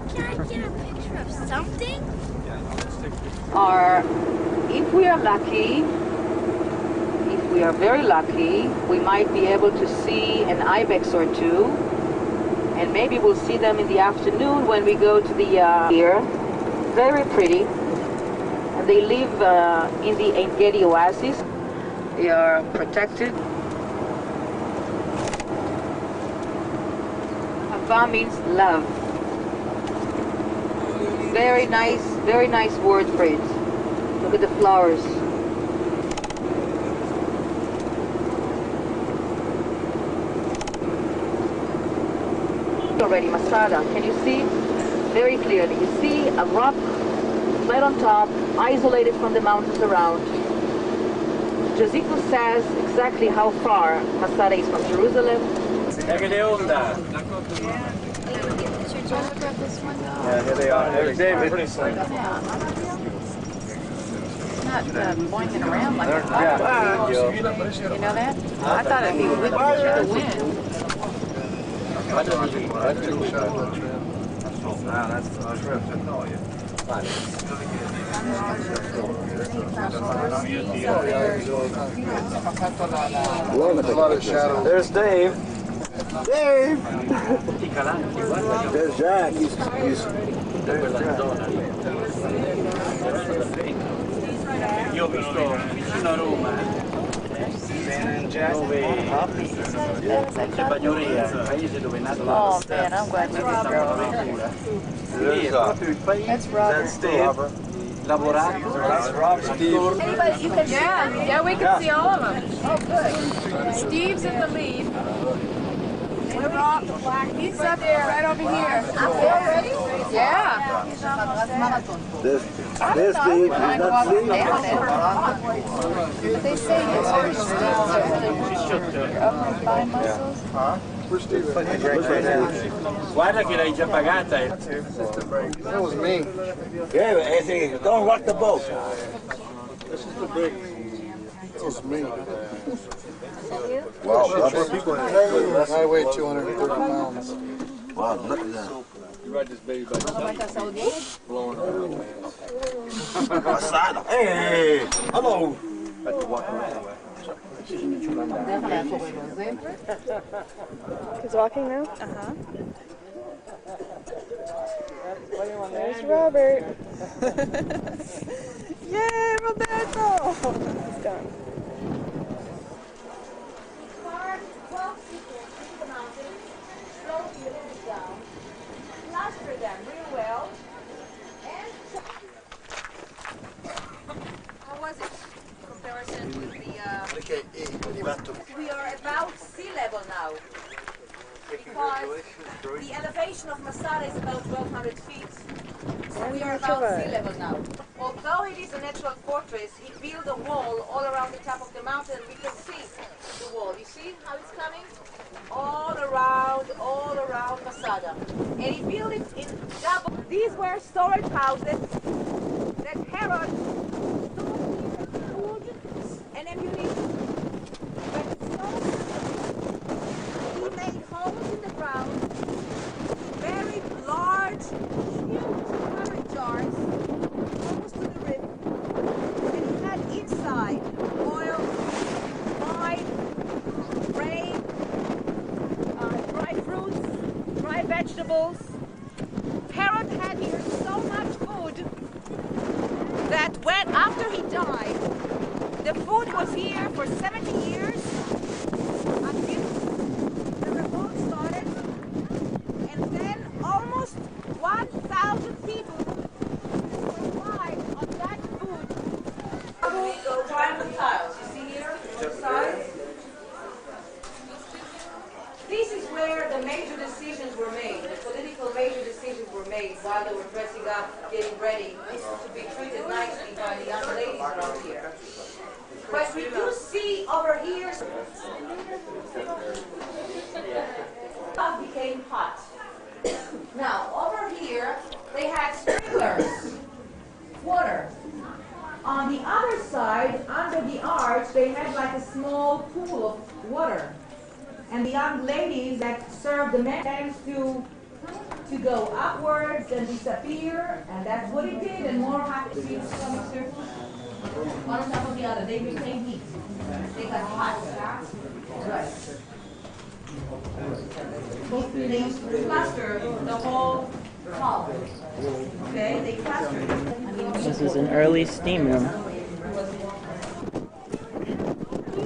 Can I get a picture of something? are, if we are lucky, if we are very lucky, we might be able to see an ibex or two, and maybe we'll see them in the afternoon when we go to the here. Very pretty. And they live in the Ein Gedi oasis. They are protected. Hava means love. Very nice word for it. Look at the flowers. Already Masada, can you see? Very clearly. You see a rock flat on top, isolated from the mountains around. Joziku says exactly how far Masada is from Jerusalem. Yeah, here they are. There's David. Not boinging around like that. You know that? I thought it'd be whipping through the wind. There's a lot of shadows. There's Dave. Dave! There's Jack. Io ho visto vicino a Roma. Dove c'è Bagnoria, il paese dove è nato la Oh man, I'm glad you did Lì è proprio il paese. That's Robert. Steve. Lavorato. That's Rob. Steve. Anybody, you can Yeah, we can see all of them. Oh, good. Steve's in the lead. And Rob, he's up there, right over here. Up there already? Yeah. There's Steve. He's not Steve. They say his your upper thigh muscles. Guarda che l'hai già pagata. That was me. Yeah, don't rock the boat. This is the big. That was me. Wow, I weigh 230 pounds. Wow, look at that. You ride this baby by yourself. Blowing around. Hey, hello. He's walking now? Uh-huh. There's Robert. Yay, Roberto! He's gone. Plaster them real well. And how was it? Comparison with the we are about sea level now. Because the elevation of Masada is about 1,200 feet. So we are about sea level now. Although it is a natural fortress, he built a wall all around the top of the mountain. We can see the wall. You see how it's coming? All around Masada. And he built it in double. These were storage houses that Herod stored food and ammunition. But he made holes in the ground, very large, huge covered jars, almost to the rim. And he had inside oil, wine, grain, dry fruits, dry vegetables. Herod had here so much food that when after he died, the food was here for 70 years until the revolt started, and then almost 1,000 people survived on that food. We go triangle tiles. You see here, both sides. This is where the major decisions were made. The political major decisions were made while they were dressing up, getting ready to be treated nicely by the young ladies around here. But we do see over here, stuff became hot. Now, over here, they had sprinklers, water. On the other side, under the arch, they had like a small pool of water. And the young ladies that served the men to to go upwards and disappear, and that's what it did, and more happened. See the stomach here? One on top of the other, they retain heat. They got hot. Right. They used to plaster the whole hull. Okay, they plastered it. This is an early steam room.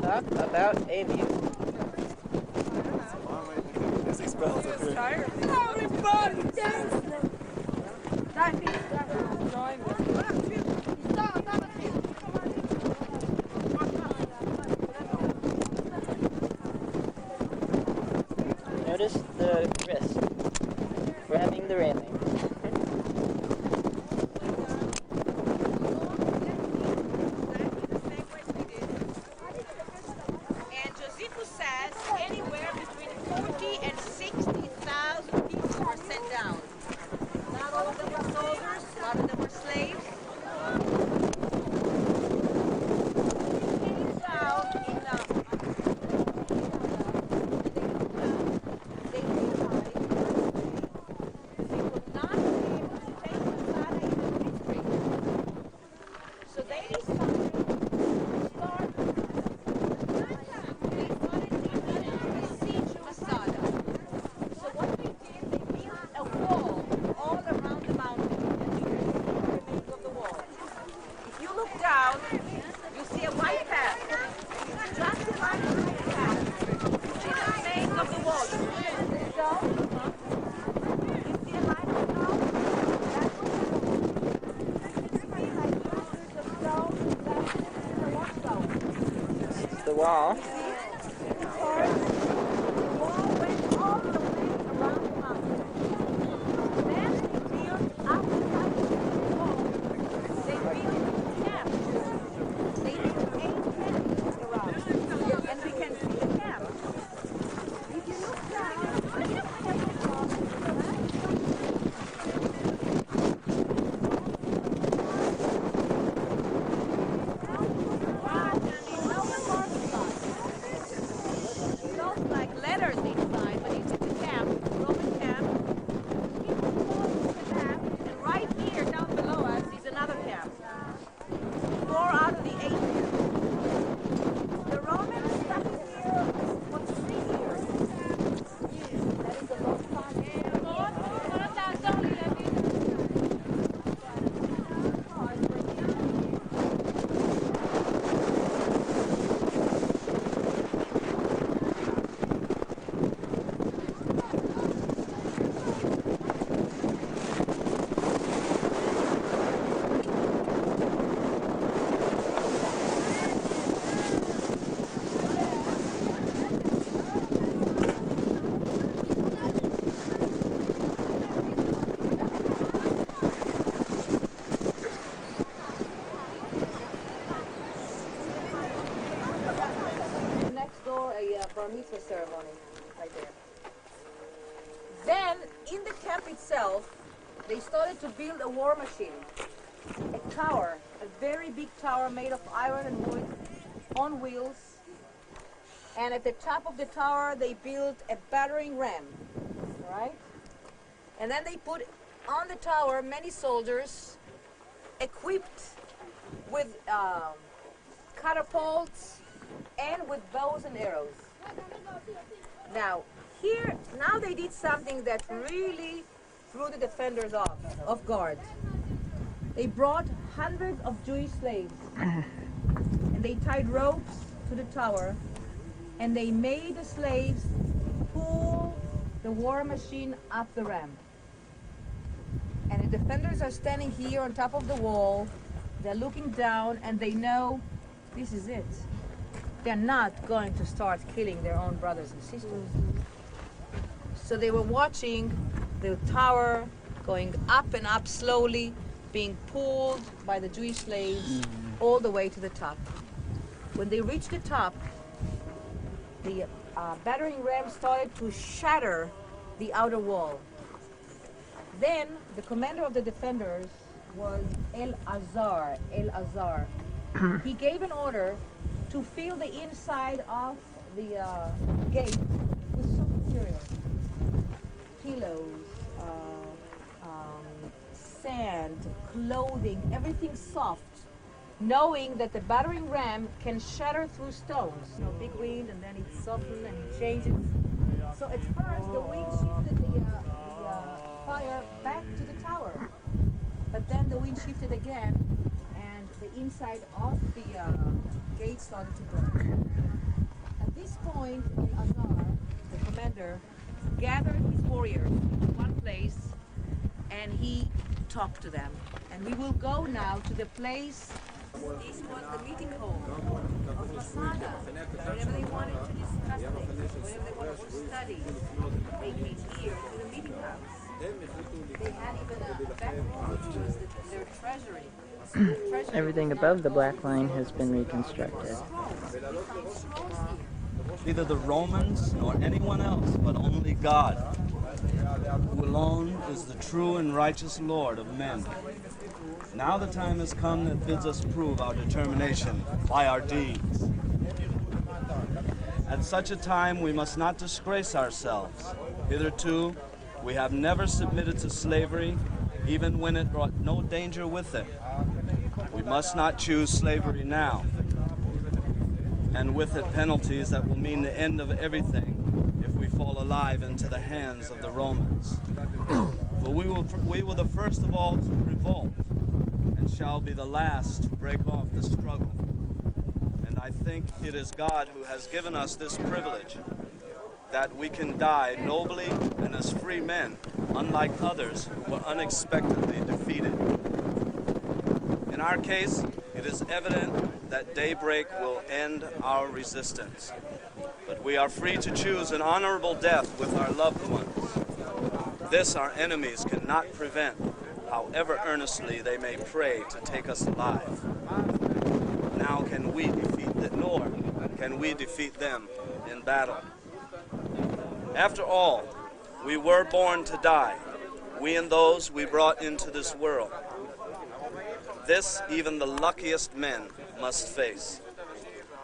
Talk about a view. Notice the wrist grabbing the railing. And Josephus says anywhere between 40 and 60,000 people were sent down. Not all of them were soldiers, a lot of them were slaves. Came down in they realized they would not be able to take Masada into victory. So they decided to start besiege Masada. So what they did, they built a wall all around the mountain. And you can see the remains of the wall. If you look down, you see a white path. Just a white path. You see the remains of the wall. You see the stone? You see a line of stone? That's what you see like clusters of stone. That's the watchstone. It's the wall. Like letters inside, but it's the camp, Roman camp. And right here, down below us, is another camp. 4 out of the 8 camps. The Romans stuck it here for 3 years. That is a long time. Next door, a bar mitzvah ceremony, right there. Then, in the camp itself, they started to build a war machine. A tower, a very big tower made of iron and wood, on wheels. And at the top of the tower, they built a battering ram, right? And then they put on the tower many soldiers equipped with catapults and with bows and arrows. Now they did something that really threw the defenders off guard. They brought hundreds of Jewish slaves and they tied ropes to the tower and they made the slaves pull the war machine up the ramp. And the defenders are standing here on top of the wall. They're looking down and they know this is it. They're not going to start killing their own brothers and sisters. So they were watching the tower going up and up slowly, being pulled by the Jewish slaves all the way to the top. When they reached the top, the battering ram started to shatter the outer wall. Then the commander of the defenders was El-Azar. He gave an order to fill the inside of the gate with some material. Pillows, equipment, clothing, everything soft, knowing that the battering ram can shatter through stones. You know, big wind, and then it softens and it changes. So at first, the wind shifted the fire back to the tower, but then the wind shifted again, and the inside of the gate started to burn. At this point, Azar, the commander, gathered his warriors in one place, and he talked to them. And we will go now to the place. This was the meeting hall of Masada. Whenever they wanted to discuss things, whenever they wanted to study, they came here to the meeting house. They had even a back room, which was their treasury. Everything above the black line has been reconstructed. Neither the Romans nor anyone else, but only God, who alone is the true and righteous Lord of men. Now the time has come that bids us prove our determination by our deeds. At such a time we must not disgrace ourselves. Hitherto, we have never submitted to slavery, even when it brought no danger with it. We must not choose slavery now, and with it penalties that will mean the end of everything if we fall alive into the hands of the Romans. For we were the first of all to revolt, and shall be the last to break off the struggle. And I think it is God who has given us this privilege, that we can die nobly and as free men, unlike others who were unexpectedly defeated. In our case, it is evident that daybreak will end our resistance. But we are free to choose an honorable death with our loved ones. This our enemies cannot prevent, however earnestly they may pray to take us alive. Now can we defeat them, nor can we defeat them in battle. After all, we were born to die, we and those we brought into this world. This even the luckiest men must face.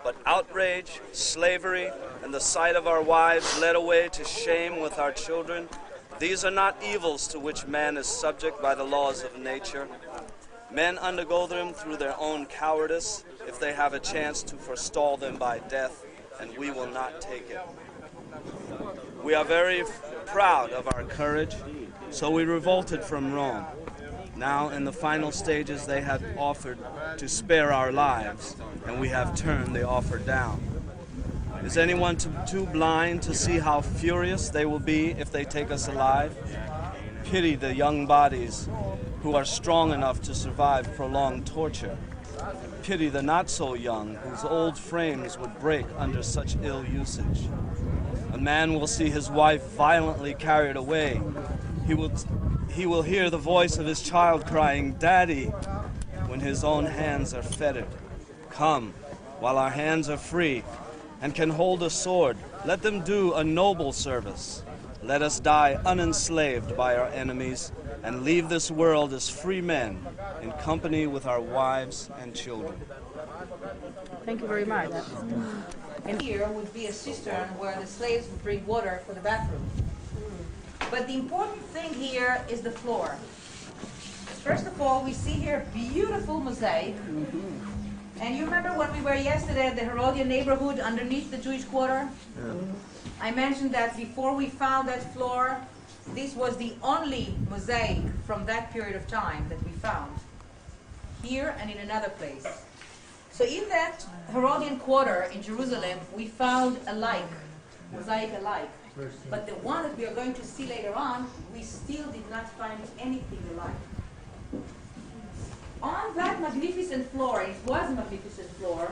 But outrage, slavery, and the sight of our wives led away to shame with our children, these are not evils to which man is subject by the laws of nature. Men undergo them through their own cowardice if they have a chance to forestall them by death, and we will not take it. We are very proud of our courage, so we revolted from Rome. Now, in the final stages, they have offered to spare our lives, and we have turned the offer down. Is anyone too blind to see how furious they will be if they take us alive? Pity the young bodies who are strong enough to survive prolonged torture. Pity the not so young whose old frames would break under such ill usage. A man will see his wife violently carried away. He will hear the voice of his child crying, "Daddy," when his own hands are fettered. Come, while our hands are free and can hold a sword, let them do a noble service. Let us die unenslaved by our enemies and leave this world as free men in company with our wives and children. Thank you very much. And here would be a cistern where the slaves would bring water for the bathroom. But the important thing here is the floor. First of all, we see here beautiful mosaic. And you remember when we were yesterday at the Herodian neighborhood underneath the Jewish quarter? Yeah. I mentioned that before we found that floor, this was the only mosaic from that period of time that we found. Here and in another place. So in that Herodian quarter in Jerusalem, we found a like, mosaic alike. But the one that we are going to see later on, we still did not find anything alike. On that magnificent floor, it was a magnificent floor,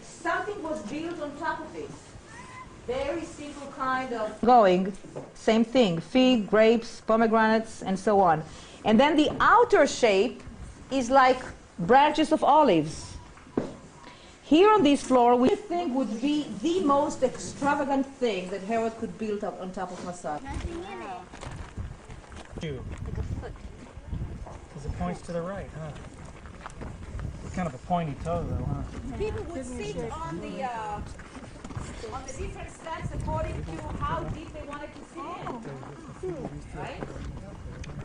something was built on top of it. Very simple kind of going, same thing, fig, grapes, pomegranates, and so on. And then the outer shape is like branches of olives. Here on this floor, we think would be the most extravagant thing that Herod could build up on top of Masada. Because it points to the right, huh? Kind of a pointy toe, though, huh? People would sit on the different steps according to how deep they wanted to sit in. Right?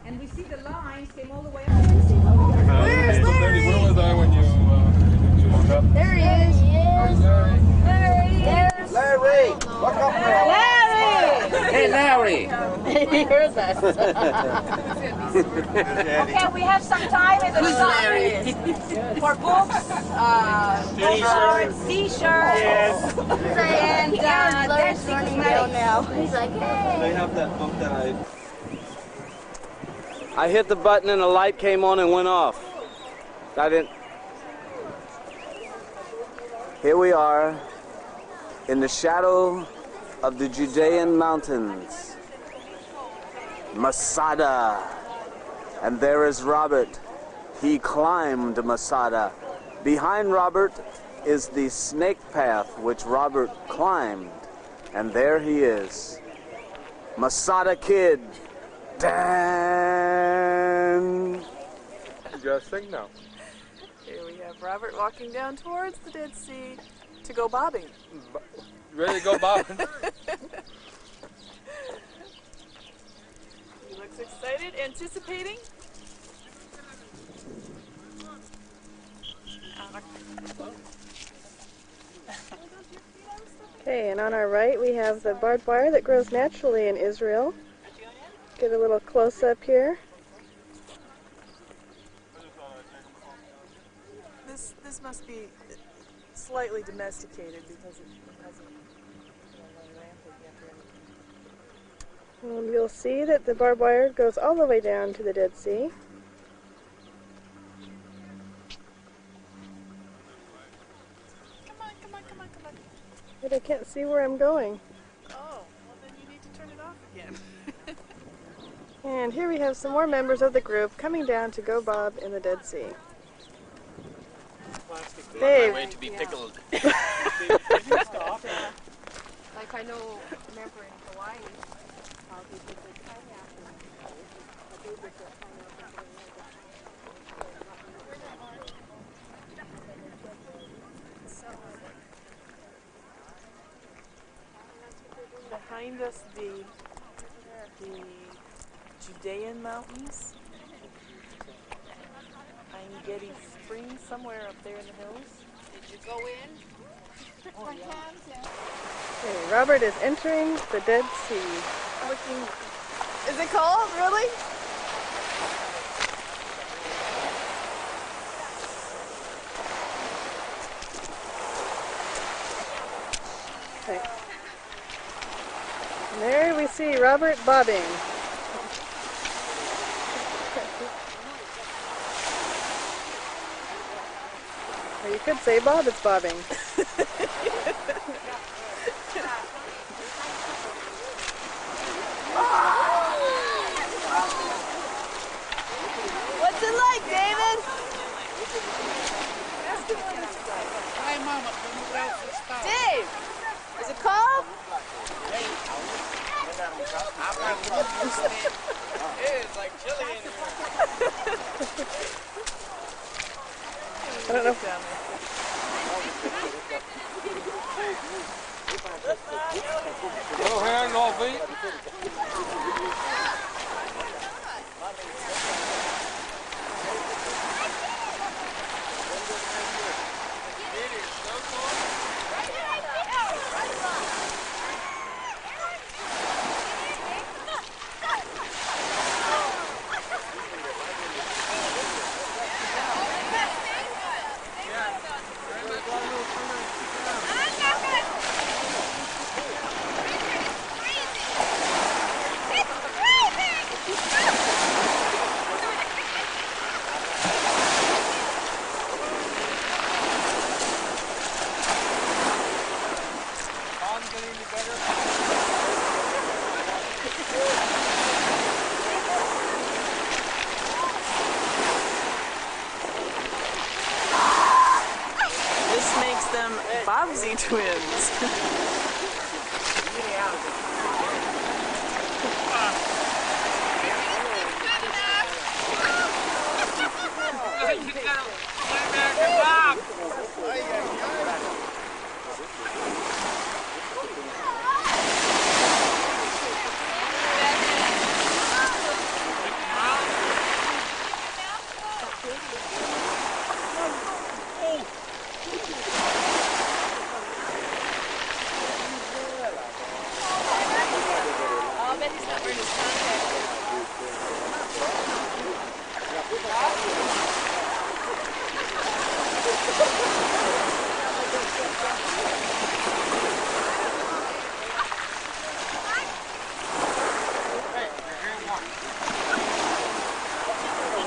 And we see the lines came all the way Where's Larry? Where was I when you woke up? There he is. Larry. Larry! Look up for a Larry! Hey, Larry! He heard that. Okay, we have some time in the sun for books, t-shirts, and dancing cosmetics. Now. He's like, They hey. have that book that I hit the button and the light came on and went off. I didn't. Here we are in the shadow of the Judean mountains. Masada. And there is Robert. He climbed Masada. Behind Robert is the snake path which Robert climbed. And there he is. Masada Kid. Dan. You gotta sing now. Here we have Robert walking down towards the Dead Sea to go bobbing. You ready to go bobbing? He looks excited, anticipating. Okay, and on our right we have the barbed wire that grows naturally in Israel. Get a little close up here. This must be slightly domesticated because it hasn't run rampant yet or anything. You'll see that the barbed wire goes all the way down to the Dead Sea. Come on. But I can't see where I'm going. Oh, well then you need to turn it off again. And here we have some more members of the group coming down to go bob in the Dead Sea. Hey. Way to be pickled. Like I know, remember in Hawaii, how they did the pineapple. Behind us, the Judean mountains. I'm getting spring somewhere up there in the hills. Did you go in? Okay, Robert is entering the Dead Sea. Looking. Is it cold? Really? Okay. And there we see Robert bobbing. Or you could say Bob is bobbing. What's it like, David? Hi, Mama. Dave, is it cold? It's like chilly in here. I don't know. No hands, no feet. This makes them Bobsy twins.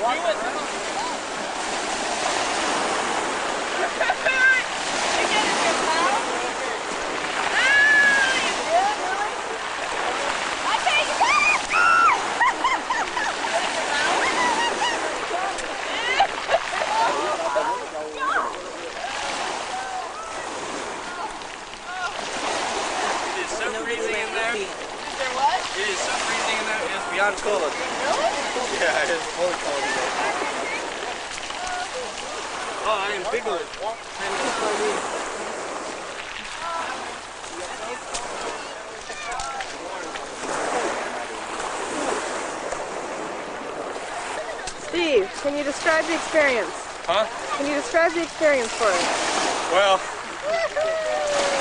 It is so freezing in there, it's beyond cold. Really? Yeah, it is fully cold in there. Oh, I am bigger. Steve, can you describe the experience? Huh? Can you describe the experience for us? Well,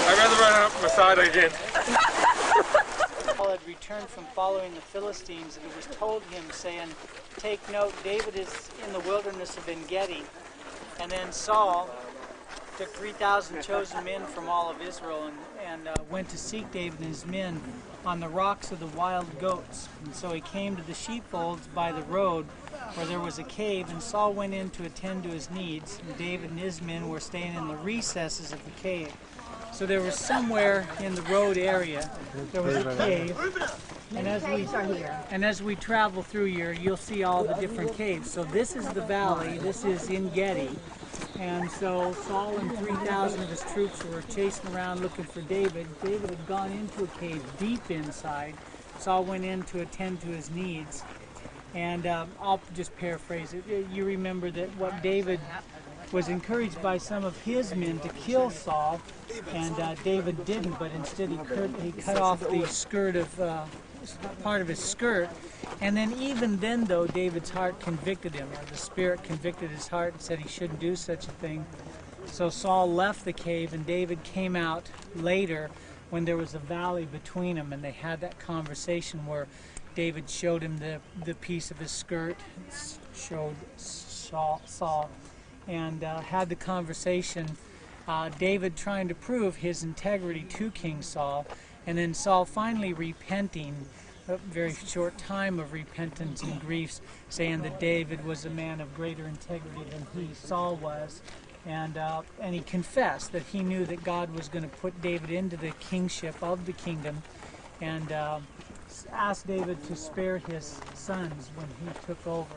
I'd rather run up Masada again. Saul had returned from following the Philistines, and it was told him, saying, "Take note, David is in the wilderness of En-Gedi." And then Saul took 3,000 chosen men from all of Israel and went to seek David and his men on the rocks of the wild goats. And so he came to the sheepfolds by the road where there was a cave, and Saul went in to attend to his needs, and David and his men were staying in the recesses of the cave. So there was somewhere in the road area, there was a cave, and as we travel through here, you'll see all the different caves. So this is the valley, this is En-Gedi, and so Saul and 3,000 of his troops were chasing around looking for David. David had gone into a cave deep inside. Saul went in to attend to his needs, and I'll just paraphrase it. You remember that what David was encouraged by some of his men to kill Saul, and David didn't, but instead he cut off the skirt of part of his skirt. And then even then, though, David's heart convicted him, or the Spirit convicted his heart and said he shouldn't do such a thing. So Saul left the cave, and David came out later when there was a valley between them, and they had that conversation where David showed him the piece of his skirt, showed Saul, and had the conversation, David trying to prove his integrity to King Saul, and then Saul finally repenting, a very short time of repentance and griefs, saying that David was a man of greater integrity than Saul was, and he confessed that he knew that God was going to put David into the kingship of the kingdom, and asked David to spare his sons when he took over.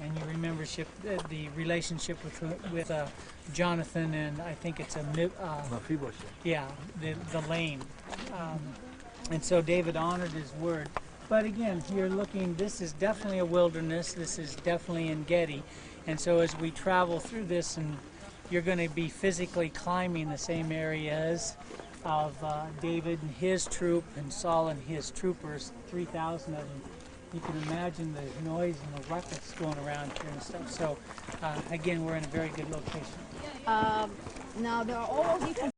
And you remember the relationship with Jonathan, and I think it's yeah, the lame. And so David honored his word. But again, you're looking, this is definitely a wilderness, this is definitely En-Gedi. And so as we travel through this, and you're going to be physically climbing the same areas of David and his troop, and Saul and his troopers, 3,000 of them. You can imagine the noise and the ruckus going around here and stuff. So again, we're in a very good location. Now there are all you can